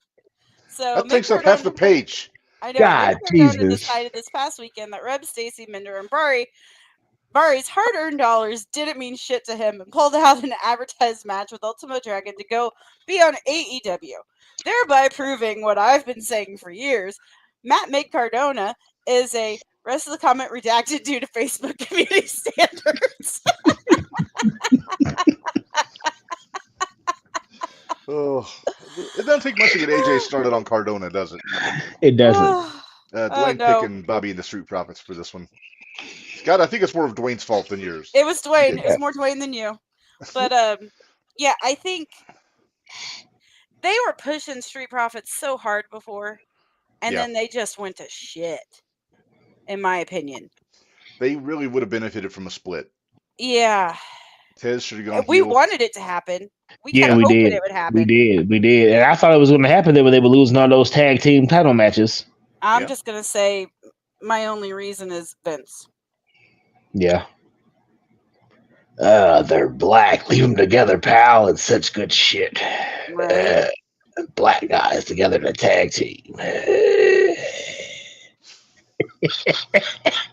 So that takes up half the page. I know. God, Mid Cardona Jesus. decided this past weekend that Reb, Stacy, Minder, and Bari's hard-earned dollars didn't mean shit to him and pulled out an advertised match with Ultimo Dragon to go be on AEW, thereby proving what I've been saying for years. Matt Mid Cardona is a rest of the comment redacted due to Facebook community standards. Oh, it doesn't take much to get AJ started on Cardona, does it? It doesn't. Dwayne no. picking Bobby and the Street Profits for this one. Scott, I think it's more of Dwayne's fault than yours. It was Dwayne. It was more Dwayne than you. But yeah, I think They were pushing Street Profits so hard before, and then they just went to shit, in my opinion. They really would have benefited from a split. Yeah. Tez should have gone We heel. wanted it to happen. We Yeah, kept we hoping did. it would happen. We did. And I thought it was going to happen there when they were losing all those tag team title matches. I'm just going to say my only reason is Vince. Yeah. They're black. Leave them together, pal. It's such good shit. Right. Black guys together in a tag team.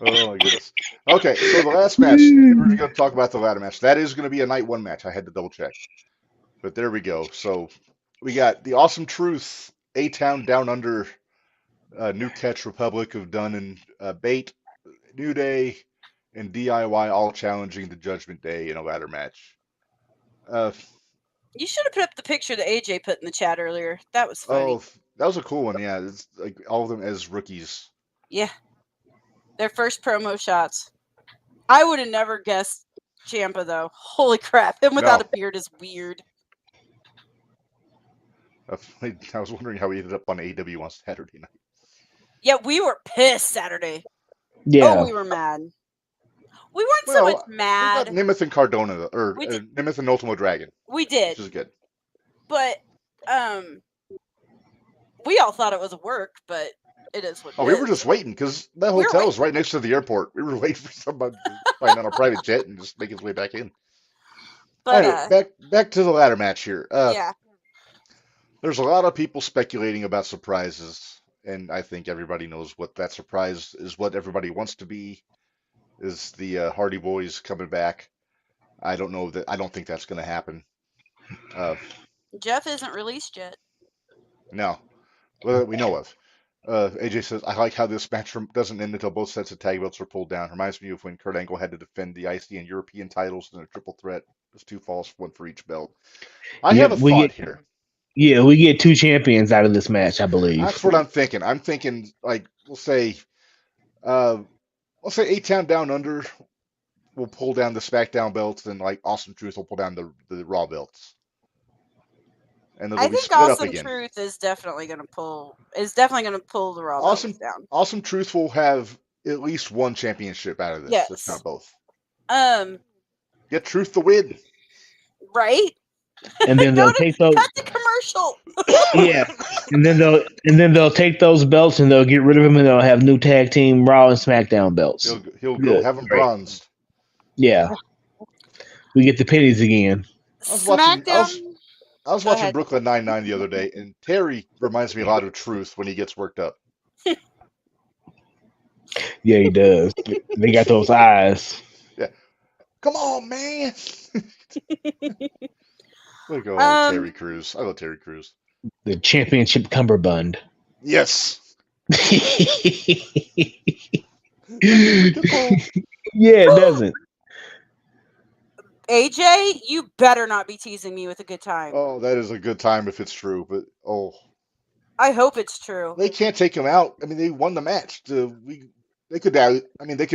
Oh my goodness. Okay, so the last match, we're going to talk about the ladder match. That is going to be a night one match. I had to double check. But there we go. So we got the Awesome Truth, A-Town Down Under, New Catch Republic of Dunn and Bate, New Day, and DIY all challenging the Judgment Day in a ladder match. You should have put up the picture that AJ put in the chat earlier. That was funny. Oh, that was a cool one. Yeah, it's like all of them as rookies. Yeah. Their first promo shots. I would have never guessed Ciampa, though. Holy crap. Him without a beard is weird. I was wondering how he ended up on AEW on Saturday night. Yeah, we were pissed Saturday. Yeah. Oh, we were mad. We weren't so much mad. We got Nemeth and Cardona, or Nemeth and Ultimo Dragon. We did. Which is good. But, we all thought it was a work, but it is what it is. We were just waiting, because that hotel is right next to the airport. We were waiting for somebody to find on a private jet and just make his way back in. But, anyway, back to the ladder match here. Yeah. There's a lot of people speculating about surprises, and I think everybody knows what that surprise is, what everybody wants to be, is the Hardy Boys coming back. I don't think that's going to happen. Jeff isn't released yet. No. Well, that we know of. AJ says, I like how this match doesn't end until both sets of tag belts are pulled down. Reminds me of when Kurt Angle had to defend the IC and European titles in a triple threat. There's 2 falls, 1 for each belt. I have a thought here. Yeah, we get 2 champions out of this match, I believe. That's what I'm thinking. I'm thinking, like, we'll say A-Town Down Under will pull down the SmackDown belts, and like Awesome Truth will pull down the Raw belts. And I think Awesome Truth is definitely going to pull the Raw belts down. Awesome Truth will have at least 1 championship out of this, yes. if not both. Get Truth to win. Right? And then they'll take those. Cut the commercial. Yeah, and then they'll take those belts and they'll get rid of them, and they'll have new tag team Raw and SmackDown belts. He'll go have them bronzed. Yeah, we get the pennies again. I was watching Brooklyn Nine-Nine the other day, and Terry reminds me a lot of Truth when he gets worked up. Yeah, he does. They got those eyes. Yeah, come on, man. Look at Terry Crews. I love Terry Crews. The championship cummerbund. Yes. Yeah, it doesn't. AJ, you better not be teasing me with a good time. Oh, that is a good time if it's true, but I hope it's true. They can't take him out. I mean, they won the match. They could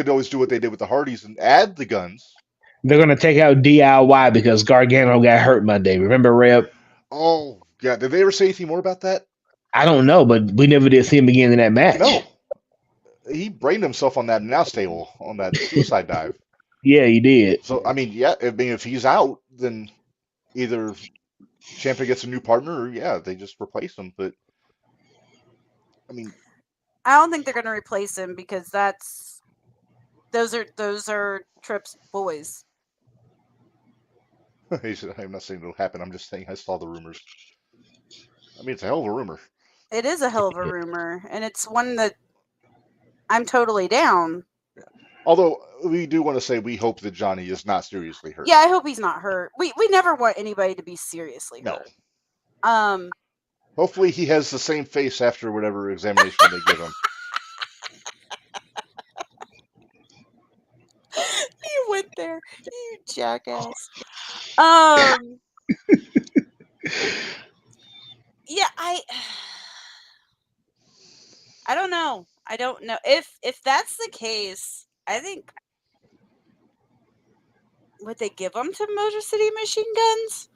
always do what they did with the Hardys and add the Guns. They're going to take out DIY because Gargano got hurt Monday. Remember, Reb? Oh, God. Did they ever say anything more about that? I don't know, but we never did see him again in that match. No. He brained himself on that announce table, on that suicide dive. Yeah, he did. So, if he's out, then either Ciampa gets a new partner or, they just replace him. But, I don't think they're going to replace him because those are Tripp's boys. I'm not saying it'll happen. I'm just saying I saw the rumors. It's a hell of a rumor. It is a hell of a rumor, and it's one that I'm totally down. Yeah. Although we do want to say we hope that Johnny is not seriously hurt. Yeah, I hope he's not hurt. We never want anybody to be seriously hurt. No. Hopefully he has the same face after whatever examination they give him. You went there, you jackass. Yeah, I don't know. I don't know if that's the case. I think would they give them to Motor City Machine Guns?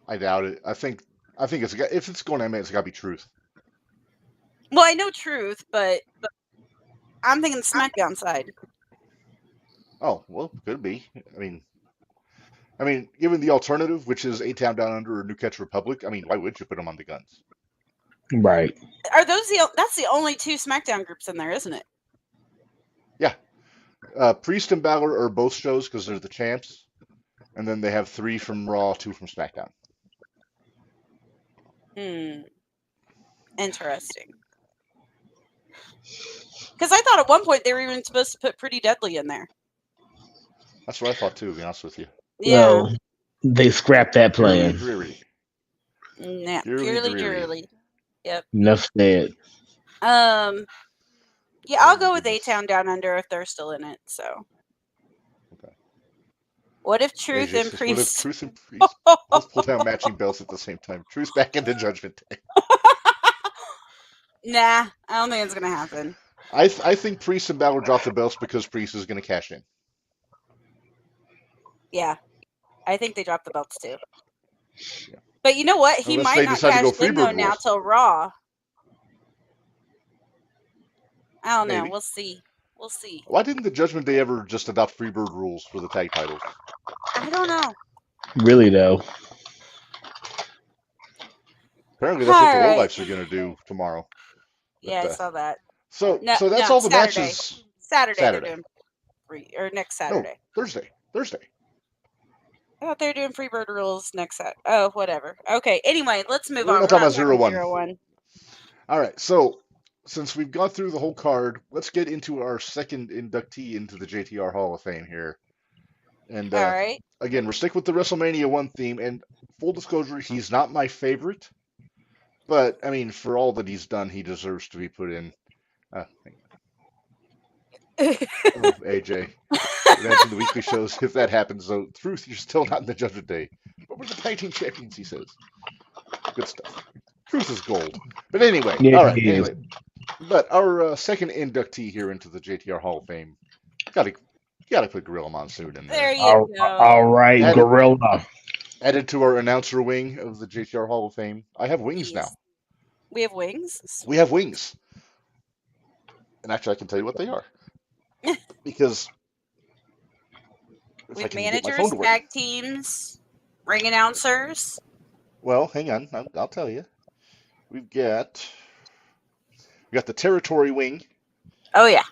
I doubt it. I I think if it's going to MMA, it's got to be Truth. Well, I know Truth, but I'm thinking SmackDown side. Oh, well, could be. I mean, given the alternative, which is A-Town Down Under or New Catch Republic, I mean, why would you put them on the guns? Right. Are those that's the only 2 SmackDown groups in there, isn't it? Yeah. Priest and Balor are both shows because they're the champs. And then they have 3 from Raw, 2 from SmackDown. Interesting. Because I thought at one point they were even supposed to put Pretty Deadly in there. That's what I thought too, to be honest with you. Yeah. No, they scrapped that plan. Dreary. Yeah, Dreary. purely. Yep. Enough said. Yeah, I'll go with A-Town Down Under if they're still in it. So. Okay. What if Truth and Priest? What if Truth and Priest both pull down matching belts at the same time? Truth back into Judgment Day. Nah, I don't think it's gonna happen. I think Priest and Balor drop the belts because Priest is going to cash in. Yeah, I think they dropped the belts too. Yeah. But you know what? He Unless might they not decide to cash go in though Freebird now Rules. till Raw. I don't know. Maybe. We'll see. We'll see. Why didn't the Judgment Day ever just adopt Freebird Rules for the tag titles? I don't know. Really though. Apparently that's what the Alright. Lowlifes are going to do tomorrow. Yeah, I But, saw that. So No, that's no, all the Saturday. matches. Saturday. Saturday. They're doing next No, Saturday. Thursday. I thought they were doing Freebird Rules next Saturday. Oh, whatever. Okay. Anyway, let's move We're on. not talking about We're not 0-1. All right. So since we've gone through the whole card, let's get into our second inductee into the JTR Hall of Fame here. And All right. again, we're sticking with the WrestleMania 1 theme. And full disclosure, he's not my favorite. But, I mean, for all that he's done, he deserves to be put in. AJ. Imagine the weekly shows. If that happens, though, Truth, you're still not in the Judgment Day. But we're the tag team champions, he says. Good stuff. Truth is gold. But anyway, Yeah, all right. he is. Anyway, but our second inductee here into the JTR Hall of Fame, gotta put Gorilla Monsoon in There there. you go. All right, Added- Gorilla. Added to our announcer wing of the JTR Hall of Fame, I have wings now. We have wings? We have wings. And actually, I can tell you what they are. Because if We I have can get my managers, phone to work. tag teams, ring announcers. Well, hang on. I'll tell you. We got the Territory Wing. Oh, yeah.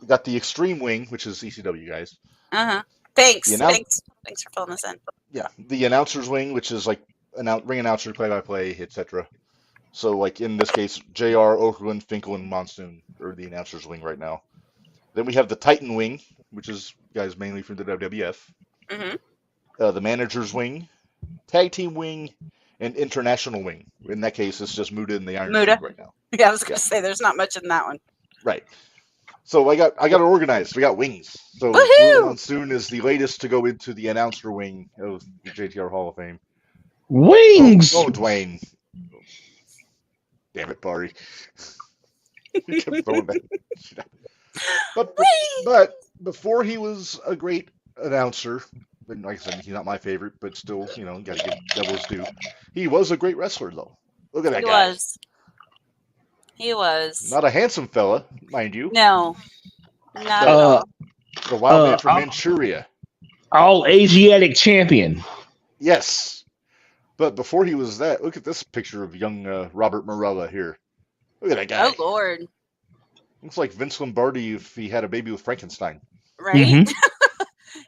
We got the Extreme Wing, which is ECW guys. Uh-huh. Thanks. You know- Thanks for filling this in. Yeah, the Announcers Wing, which is like ring announcer, play-by-play, etc. So, like in this case, JR, Okerlund, Finkel, and Monsoon are the Announcers Wing right now. Then we have the Titan Wing, which is guys mainly from the WWF. Mm-hmm. The Managers Wing, Tag Team Wing, and International Wing. In that case, it's just Muda and the Iron Muda. Sheik right now. Yeah, I was going Yeah. to say, there's not much in that one. Right. So I got it organized. We got wings. So Woohoo! Gorilla Monsoon is the latest to go into the announcer wing of the JTR Hall of Fame. Wings. Oh, Dwayne. Damn it, Bari. He kept throwing that. But before he was a great announcer, but like I said, he's not my favorite, but still, got to give devil's due. He was a great wrestler, though. Look at that guy. He was. Not a handsome fella, mind you. No. Not at all. The wild man from Manchuria. All Asiatic champion. Yes. But before he was that, look at this picture of young Robert Morella here. Look at that guy. Oh, Lord. Looks like Vince Lombardi if he had a baby with Frankenstein. Right? Mhm.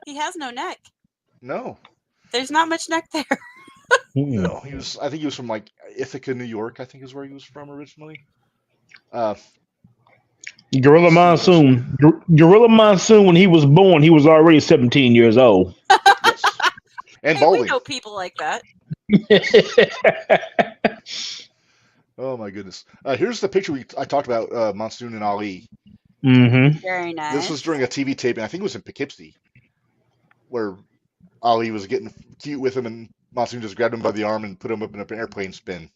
He has no neck. No. There's not much neck there. No. I think he was from like Ithaca, New York, I think is where he was from originally. Gorilla Monsoon. Gorilla Monsoon, when he was born, he was already 17 years old. Yes. And Hey, we balding. know people like that. Oh my goodness. Here's the picture I talked about Monsoon and Ali. Mm-hmm. Very nice. This was during a TV taping. I think it was in Poughkeepsie, where Ali was getting cute with him, and Monsoon just grabbed him by the arm and put him up in an airplane spin.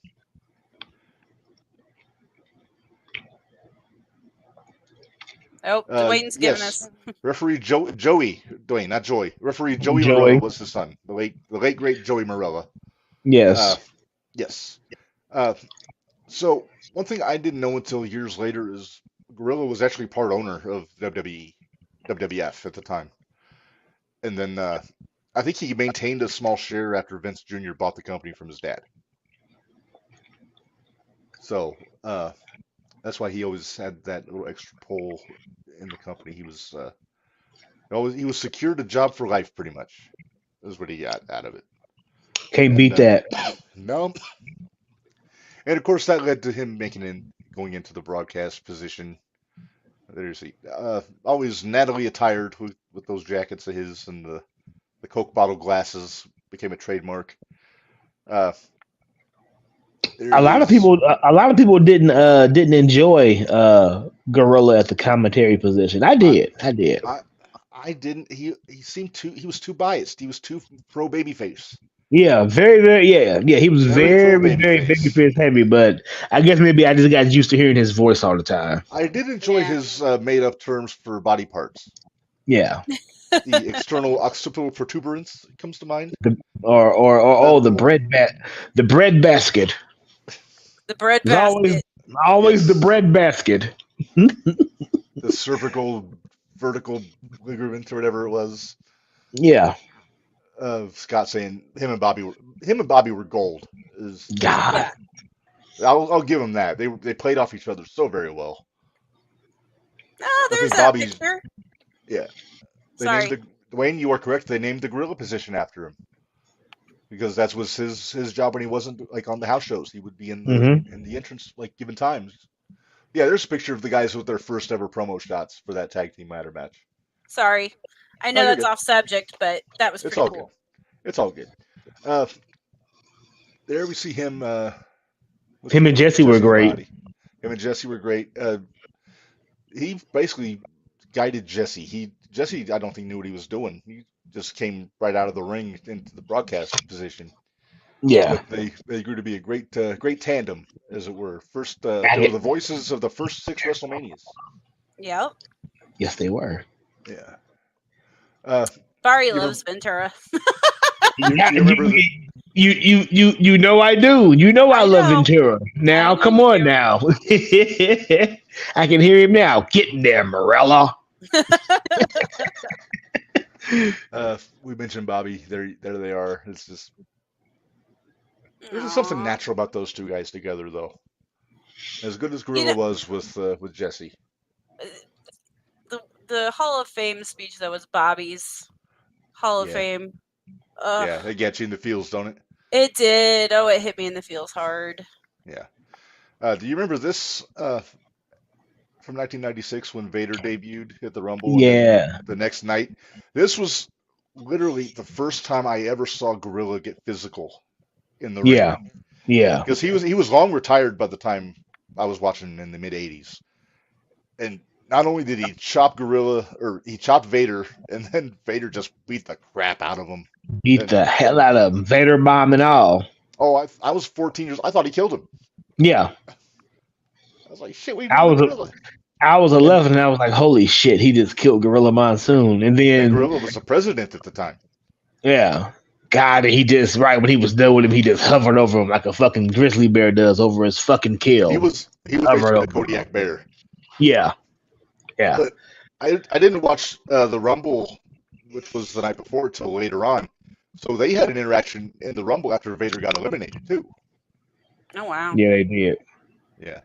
Oh, Dwayne's giving yes. us. Referee Joey, Dwayne, not Joey. Referee Joey Joey. Morella was his son, the late great Joey Morella. Yes. Yes. So one thing I didn't know until years later is Gorilla was actually part owner of WWE, WWF at the time, and then I think he maintained a small share after Vince Jr. bought the company from his dad. So that's why he always had that little extra pull in the company. He was secured a job for life, pretty much. Is what he got out of it. Can't And beat that. no, and of course that led to him going into the broadcast position. There's always Natalie attired with those jackets of his, and the Coke bottle glasses became a trademark. Uh, there A he lot of is. people, didn't enjoy Gorilla at the commentary position. I I, did. I I didn't. He was too biased. He was too pro babyface. Yeah, very, very, yeah. He was Very pro very, very babyface. babyface heavy, but I guess maybe I just got used to hearing his voice all the time. I did enjoy Yeah. his made up terms for body parts. Yeah, The external occipital protuberance comes to mind. the the bread basket. The bread It's basket. always the Yes. bread basket. The cervical vertical ligament or whatever it was. Yeah, Scott saying him and Bobby were gold. Is God. Yeah. I'll give him that. They played off each other so very well. Oh, I there's think that Bobby's picture. yeah. They Sorry. named Dwayne. You are correct. They named the gorilla position after him because that was his job when he wasn't like on the house shows. He would be in the entrance like given times. Yeah, there's a picture of the guys with their first ever promo shots for that tag team ladder match. Sorry. I know No, you're that's good. off subject, but that was It's pretty all cool. good. It's all good. There we see him. Him and Jesse were great. Him and Jesse were great. He basically guided Jesse. Jesse, I don't think knew what he was doing. He just came right out of the ring into the broadcast position. Yeah, But they grew to be a great tandem, as it were. First, they were the voices of the first 6 WrestleManias. Yep. yes, they were. Yeah. Bari You loves Ventura. Yeah, you remember the you know I do. You know I love know. Ventura. Now, I know come you on do. now. I can hear him now. Get in there, Morella. we mentioned Bobby. There they are. It's just there's just something Aw. natural about those two guys together, though. As good as Gorilla was with Jesse. The Hall of Fame speech that was Bobby's Hall of Yeah. Fame. Yeah, it gets you in the feels, don't it? It did. Oh, it hit me in the feels hard. Yeah. Do you remember this from 1996 when Vader debuted at the Rumble? Yeah. And the next night, this was literally the first time I ever saw Gorilla get physical in the Yeah. ring. Yeah. Because he was long retired by the time I was watching in the mid '80s, and not only did he chop he chopped Vader, and then Vader just beat the crap out of him. Beat the hell out of him. Vader bomb and all. Oh, I was 14 years. I thought he killed him. Yeah. I was like, shit, I was 11 and I was like, holy shit, he just killed Gorilla Monsoon. And then Gorilla was the president at the time. Yeah. God, he just when he was done with him, he just hovered over him like a fucking grizzly bear does over his fucking kill. He was basically a Kodiak bear. Yeah. Yeah. But I didn't watch the Rumble, which was the night before, till later on. So they had an interaction in the Rumble after Vader got eliminated too. Oh wow. Yeah, they did. Yeah.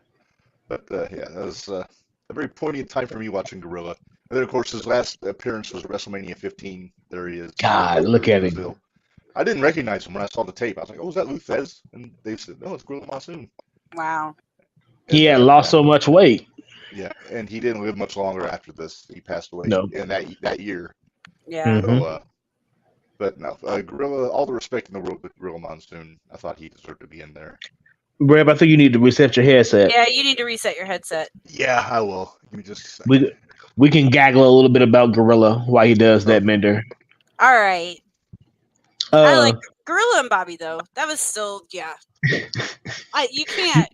But that was a very poignant time for me watching Gorilla. And then of course his last appearance was WrestleMania 15. There he is. God, look at him. I didn't recognize him when I saw the tape. I was like, "Oh, is that Luthez?" And they said, "No, it's Gorilla Monsoon." Wow. He had lost so much weight. Yeah, and he didn't live much longer after this. He passed away in that year. Yeah. So, but no, Gorilla. All the respect in the world with Gorilla Monsoon. I thought he deserved to be in there. Breb, I think you need to reset your headset. Yeah, you need to reset your headset. Yeah, I will. Give me just a second. We can gaggle a little bit about Gorilla while he does that, Minder. All right. I like Gorilla and Bobby though. That was still you can't.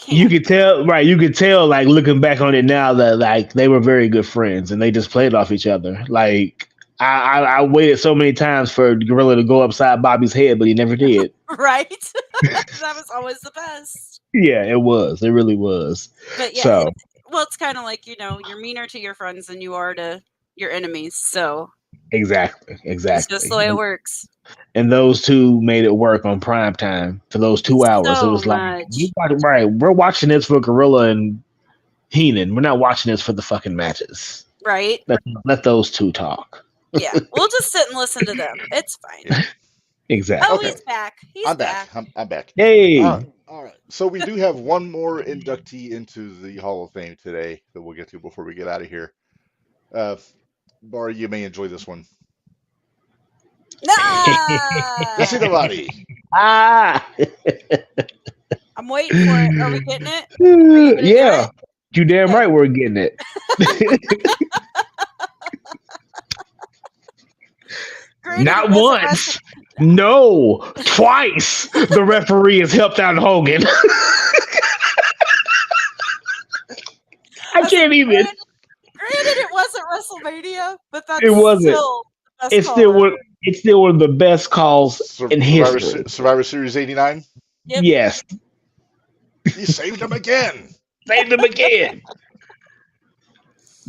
You could tell, right? You could tell, like looking back on it now, that like they were very good friends and they just played off each other. Like I waited so many times for Gorilla to go upside Bobby's head, but he never did. Right? That was always the best. Yeah, it was. It really was. But yeah, So it's kind of like, you're meaner to your friends than you are to your enemies. So exactly. it's just the way it works. And those two made it work on prime time for those 2 hours. So It was like, much. right, we're watching this for Gorilla and Heenan. We're not watching this for the fucking matches. Right? Let those two talk. Yeah, we'll just sit and listen to them. It's fine. Yeah. Exactly. Oh, Okay. he's back. I'm back. I'm back. Hey. All right. So we do have one more inductee into the Hall of Fame today that we'll get to before we get out of here. Bari, you may enjoy this one. Jesse the Body. Ah. I'm waiting for it. Are we getting it? You gonna Yeah. do You damn right we're getting it. Granted, Not it wasn't once. No. Twice. The referee has helped out Hogan. I can't even. Granted, it wasn't WrestleMania, but that's It wasn't. still the best It's call still ever. one. It's still one of the best calls in history. Survivor Series '89. Yep. Yes. He saved him again. Saved him again.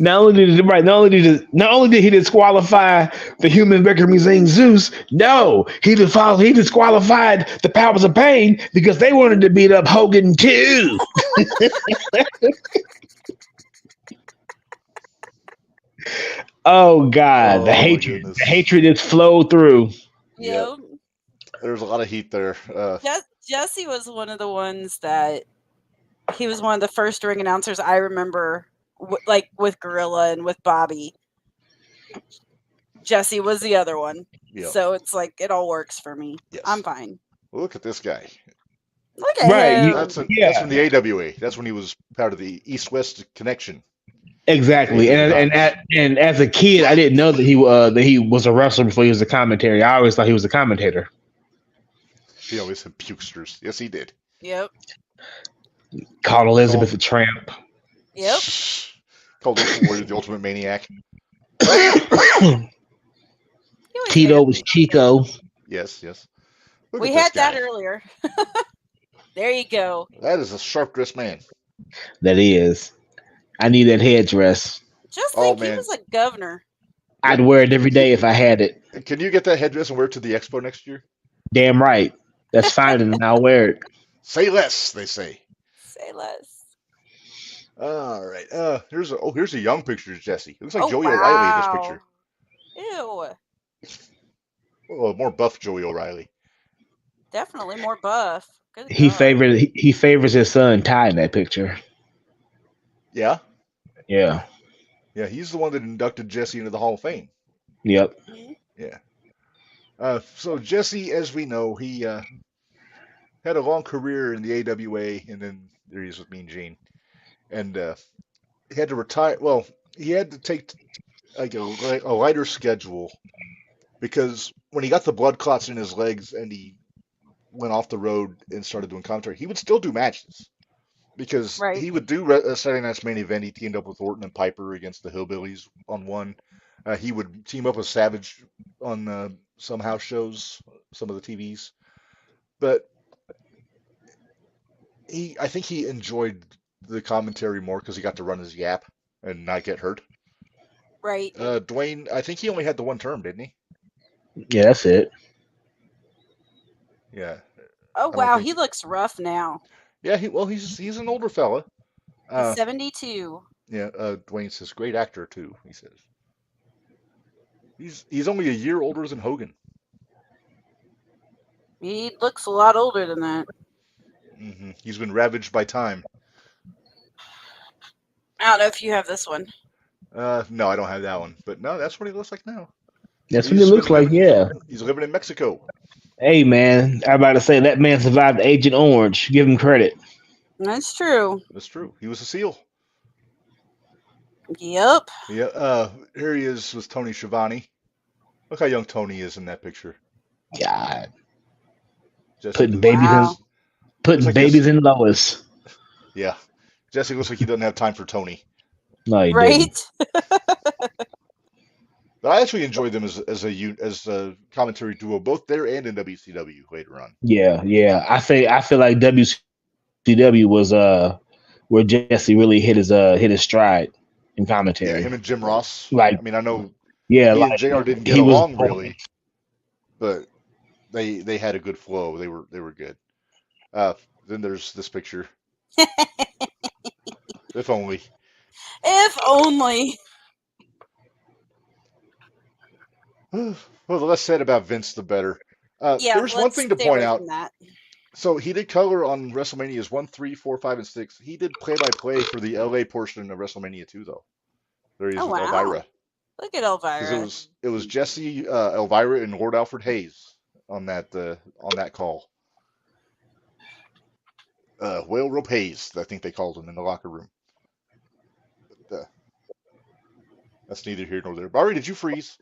Not only did he disqualify the Human Record Museum Zeus, no, he disqualified the Powers of Pain because they wanted to beat up Hogan too. Oh God, the hatred is flowed through. Yeah. There's a lot of heat there. Jesse was one of the ones that he was one of the first ring announcers I remember, like with Gorilla and with Bobby. Jesse was the other one. Yep. So it's like it all works for me. Yes. I'm fine. Well, look at this guy. Look at him. That's from the AWA. That's when he was part of the East-West connection. Exactly, and as a kid, I didn't know that he was a wrestler before he was a commentator. I always thought he was a commentator. He always had pukesters. Yes, he did. Yep. Called Elizabeth a tramp. Yep. Called Warrior the Ultimate Maniac. Tito was Chico. Yes. Look we had that earlier. There you go. That is a sharp-dressed man. That is. I need that headdress. Just think he was a governor. I'd wear it every day if I had it. Can you get that headdress and wear it to the expo next year? Damn right. That's fine, and I'll wear it. Say less, they say. Say less. All right. Here's a young picture of Jesse. It looks like Joey O'Reilly in this picture. Ew. Well, more buff Joey O'Reilly. Definitely more buff. Good he favors his son Ty in that picture. Yeah. Yeah. Yeah, he's the one that inducted Jesse into the Hall of Fame. Yep. Yeah. So Jesse, as we know, he had a long career in the AWA, and then there he is with Mean Gene, and he had to retire. Well, he had to take like a lighter schedule because when he got the blood clots in his legs and he went off the road and started doing commentary, he would still do matches. Because he would do Saturday Night's Main Event. He teamed up with Orton and Piper against the Hillbillies on one. He would team up with Savage on some house shows, some of the TVs. But I think he enjoyed the commentary more because he got to run his yap and not get hurt. Right. Dwayne, I think he only had the one term, didn't he? Yeah, that's it. Yeah. Oh wow, he looks rough now. Yeah, he's an older fella. 72. Yeah, Dwayne says great actor too. He says he's only a year older than Hogan. He looks a lot older than that. Mm-hmm. He's been ravaged by time. I don't know if you have this one. No, I don't have that one. But no, that's what he looks like now. That's what he looks like. Yeah. He's living in Mexico. Hey man, I'm about to say that man survived Agent Orange. Give him credit. That's true. That's true. He was a SEAL. Yep. Yeah. Here he is with Tony Schiavone. Look how young Tony is in that picture. God. Jesse putting babies in Lois. Yeah. Jesse looks like he doesn't have time for Tony. No, he right? didn't. But I actually enjoyed them as a commentary duo, both there and in WCW later on. Yeah. I feel like WCW was where Jesse really hit his stride in Yeah, commentary. him and Jim Ross. Like, I mean, I know yeah, he and like JR didn't get he was along really, but they had a good flow. They were good. Then there's this picture. If only. If only. Well, the less said about Vince, the better. Yeah, There's one let's thing to stay point away out. from that. So he did color on WrestleManias 1, 3, 4, 5, and 6. He did play-by-play for the LA portion of WrestleMania 2, though. There he is Oh, with wow. Elvira. Look at Because Elvira. it was Jesse, Elvira, and Lord Alfred Hayes on that call. Whale Rope Hayes, I think they called him in the locker room. But that's neither here nor there. Bari, did you freeze?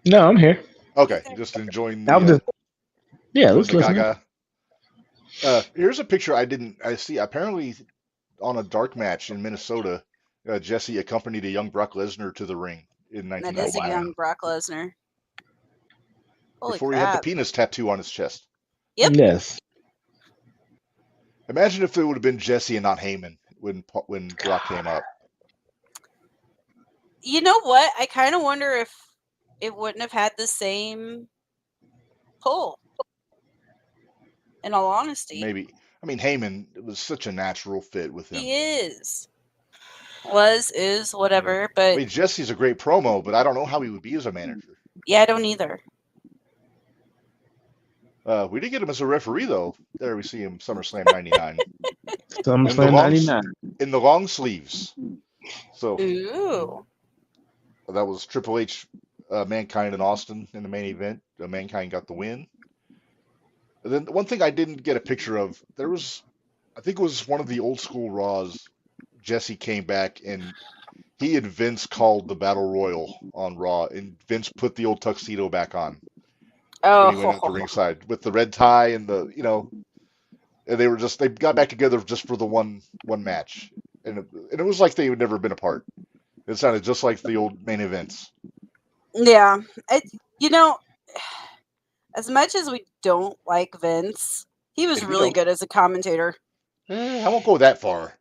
no, I'm here. Okay, just enjoying I'm the just yeah, let's the listen. Gaga. Here's a picture I see. Apparently, on a dark match in Minnesota, Jesse accompanied a young Brock Lesnar to the ring in That is 1999 a young Brock Lesnar. Holy before he had the crap. penis tattoo on his chest. Yep. Yes. Imagine if it would have been Jesse and not Heyman when Brock came up. You know what? I kind of wonder if it wouldn't have had the same pull. In all honesty. Maybe. I mean, Heyman, it was such a natural fit with him. He is. Is, whatever. I But mean, Jesse's a great promo, but I don't know how he would be as a manager. yeah, I don't either. We did get him as a referee, though. There we see him, SummerSlam 99. SummerSlam 99. In the long sleeves. So Ooh. that was Triple H, Mankind, and Austin in the main event. Mankind got the win. And then one thing I didn't get a picture of, I think it was one of the old school Raws. Jesse came back and he and Vince called the Battle Royal on Raw, and Vince put the old tuxedo back on when he went into ringside with the red tie and and they got back together just for the one match, and it was like they had never been apart. It sounded just like the old main events. Yeah. As much as we don't like Vince, he was really good as a commentator. I won't go that far.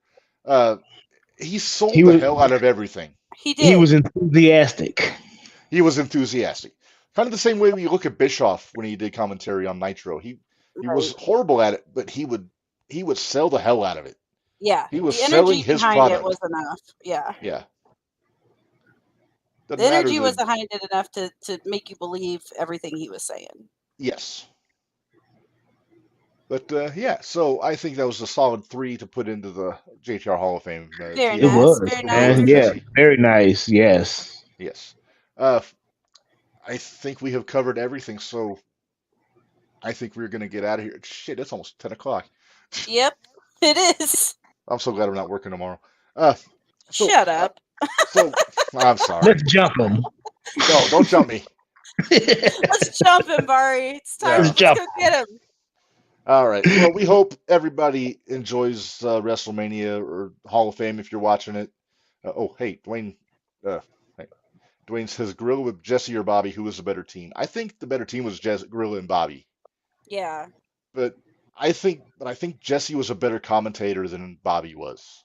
He sold the hell out of everything. He did. He was enthusiastic. He was enthusiastic. Kind of the same way when you look at Bischoff when he did commentary on Nitro. He was horrible at it, but he would sell the hell out of it. Yeah. He was selling his product. It was enough. Yeah. Yeah. The energy was behind it enough to make you believe everything he was saying. Yes. But yeah, so I think that was a solid 3 to put into the JTR Hall of Fame. Very nice. It was. Very nice. Yeah, very nice. Yes. Yes. I think we have covered everything, so I think we're going to get out of here. Shit, it's almost 10 o'clock. Yep, it is. I'm so glad I'm not working tomorrow. Shut up. So, I'm sorry. Let's jump him. No, don't jump me. Let's jump him, Bari. It's time. Let's go get him. All right. Well, we hope everybody enjoys WrestleMania or Hall of Fame if you're watching it. Hey, Dwayne. Dwayne says Gorilla with Jesse or Bobby. Who was the better team? I think the better team was Gorilla and Bobby. Yeah. But I think Jesse was a better commentator than Bobby was.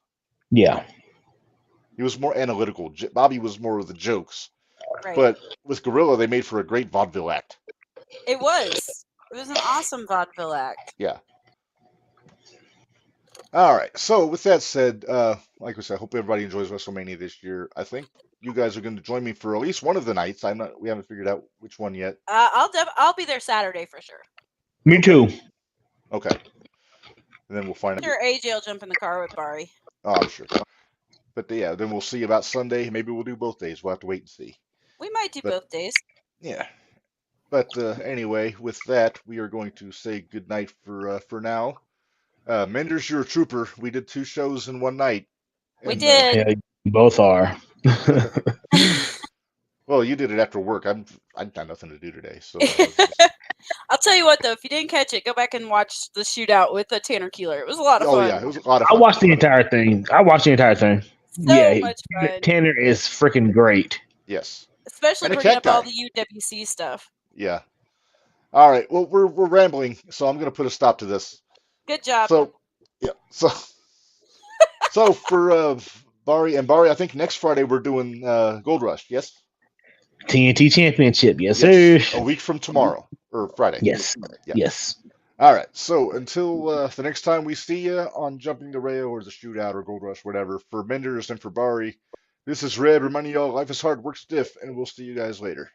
Yeah. He was more analytical. Bobby was more of the jokes. Right. But with Gorilla, they made for a great vaudeville act. It was. It was an awesome vaudeville act. Yeah. All right. So with that said, like I said, I hope everybody enjoys WrestleMania this year. I think you guys are going to join me for at least one of the nights. We haven't figured out which one yet. I'll be there Saturday for sure. Me too. Okay. And then we'll find out. Sure, AJ will jump in the car with Bari. Oh, I'm sure. But yeah, then we'll see about Sunday. Maybe we'll do both days. We'll have to wait and see. We might do both days. Yeah. But anyway, with that, we are going to say goodnight for now. Minderz, you're a trooper. We did 2 shows in one night. We did. Yeah, you both are. Well, you did it after work. I got nothing to do today, so. I'll tell you what, though, if you didn't catch it, go back and watch the shootout with Tanner Keeler. It was a lot of fun. Oh yeah, it was a lot of fun. I watched the entire thing. So much fun. Tanner is freaking great. Yes. Especially And a bringing cat up all guy. the UWC stuff. Yeah. All right. Well, we're rambling, so I'm going to put a stop to this. Good job. So, yeah. So for Bari, I think next Friday we're doing Gold Rush. Yes. TNT Championship. Yes, Yes. sir. A week from tomorrow or Friday. Yes. Yeah. Yes. All right. So until the next time we see you on Jumping the Rail or the Shootout or Gold Rush, whatever, for Minderz and for Bari, this is Red reminding y'all life is hard, work stiff, and we'll see you guys later.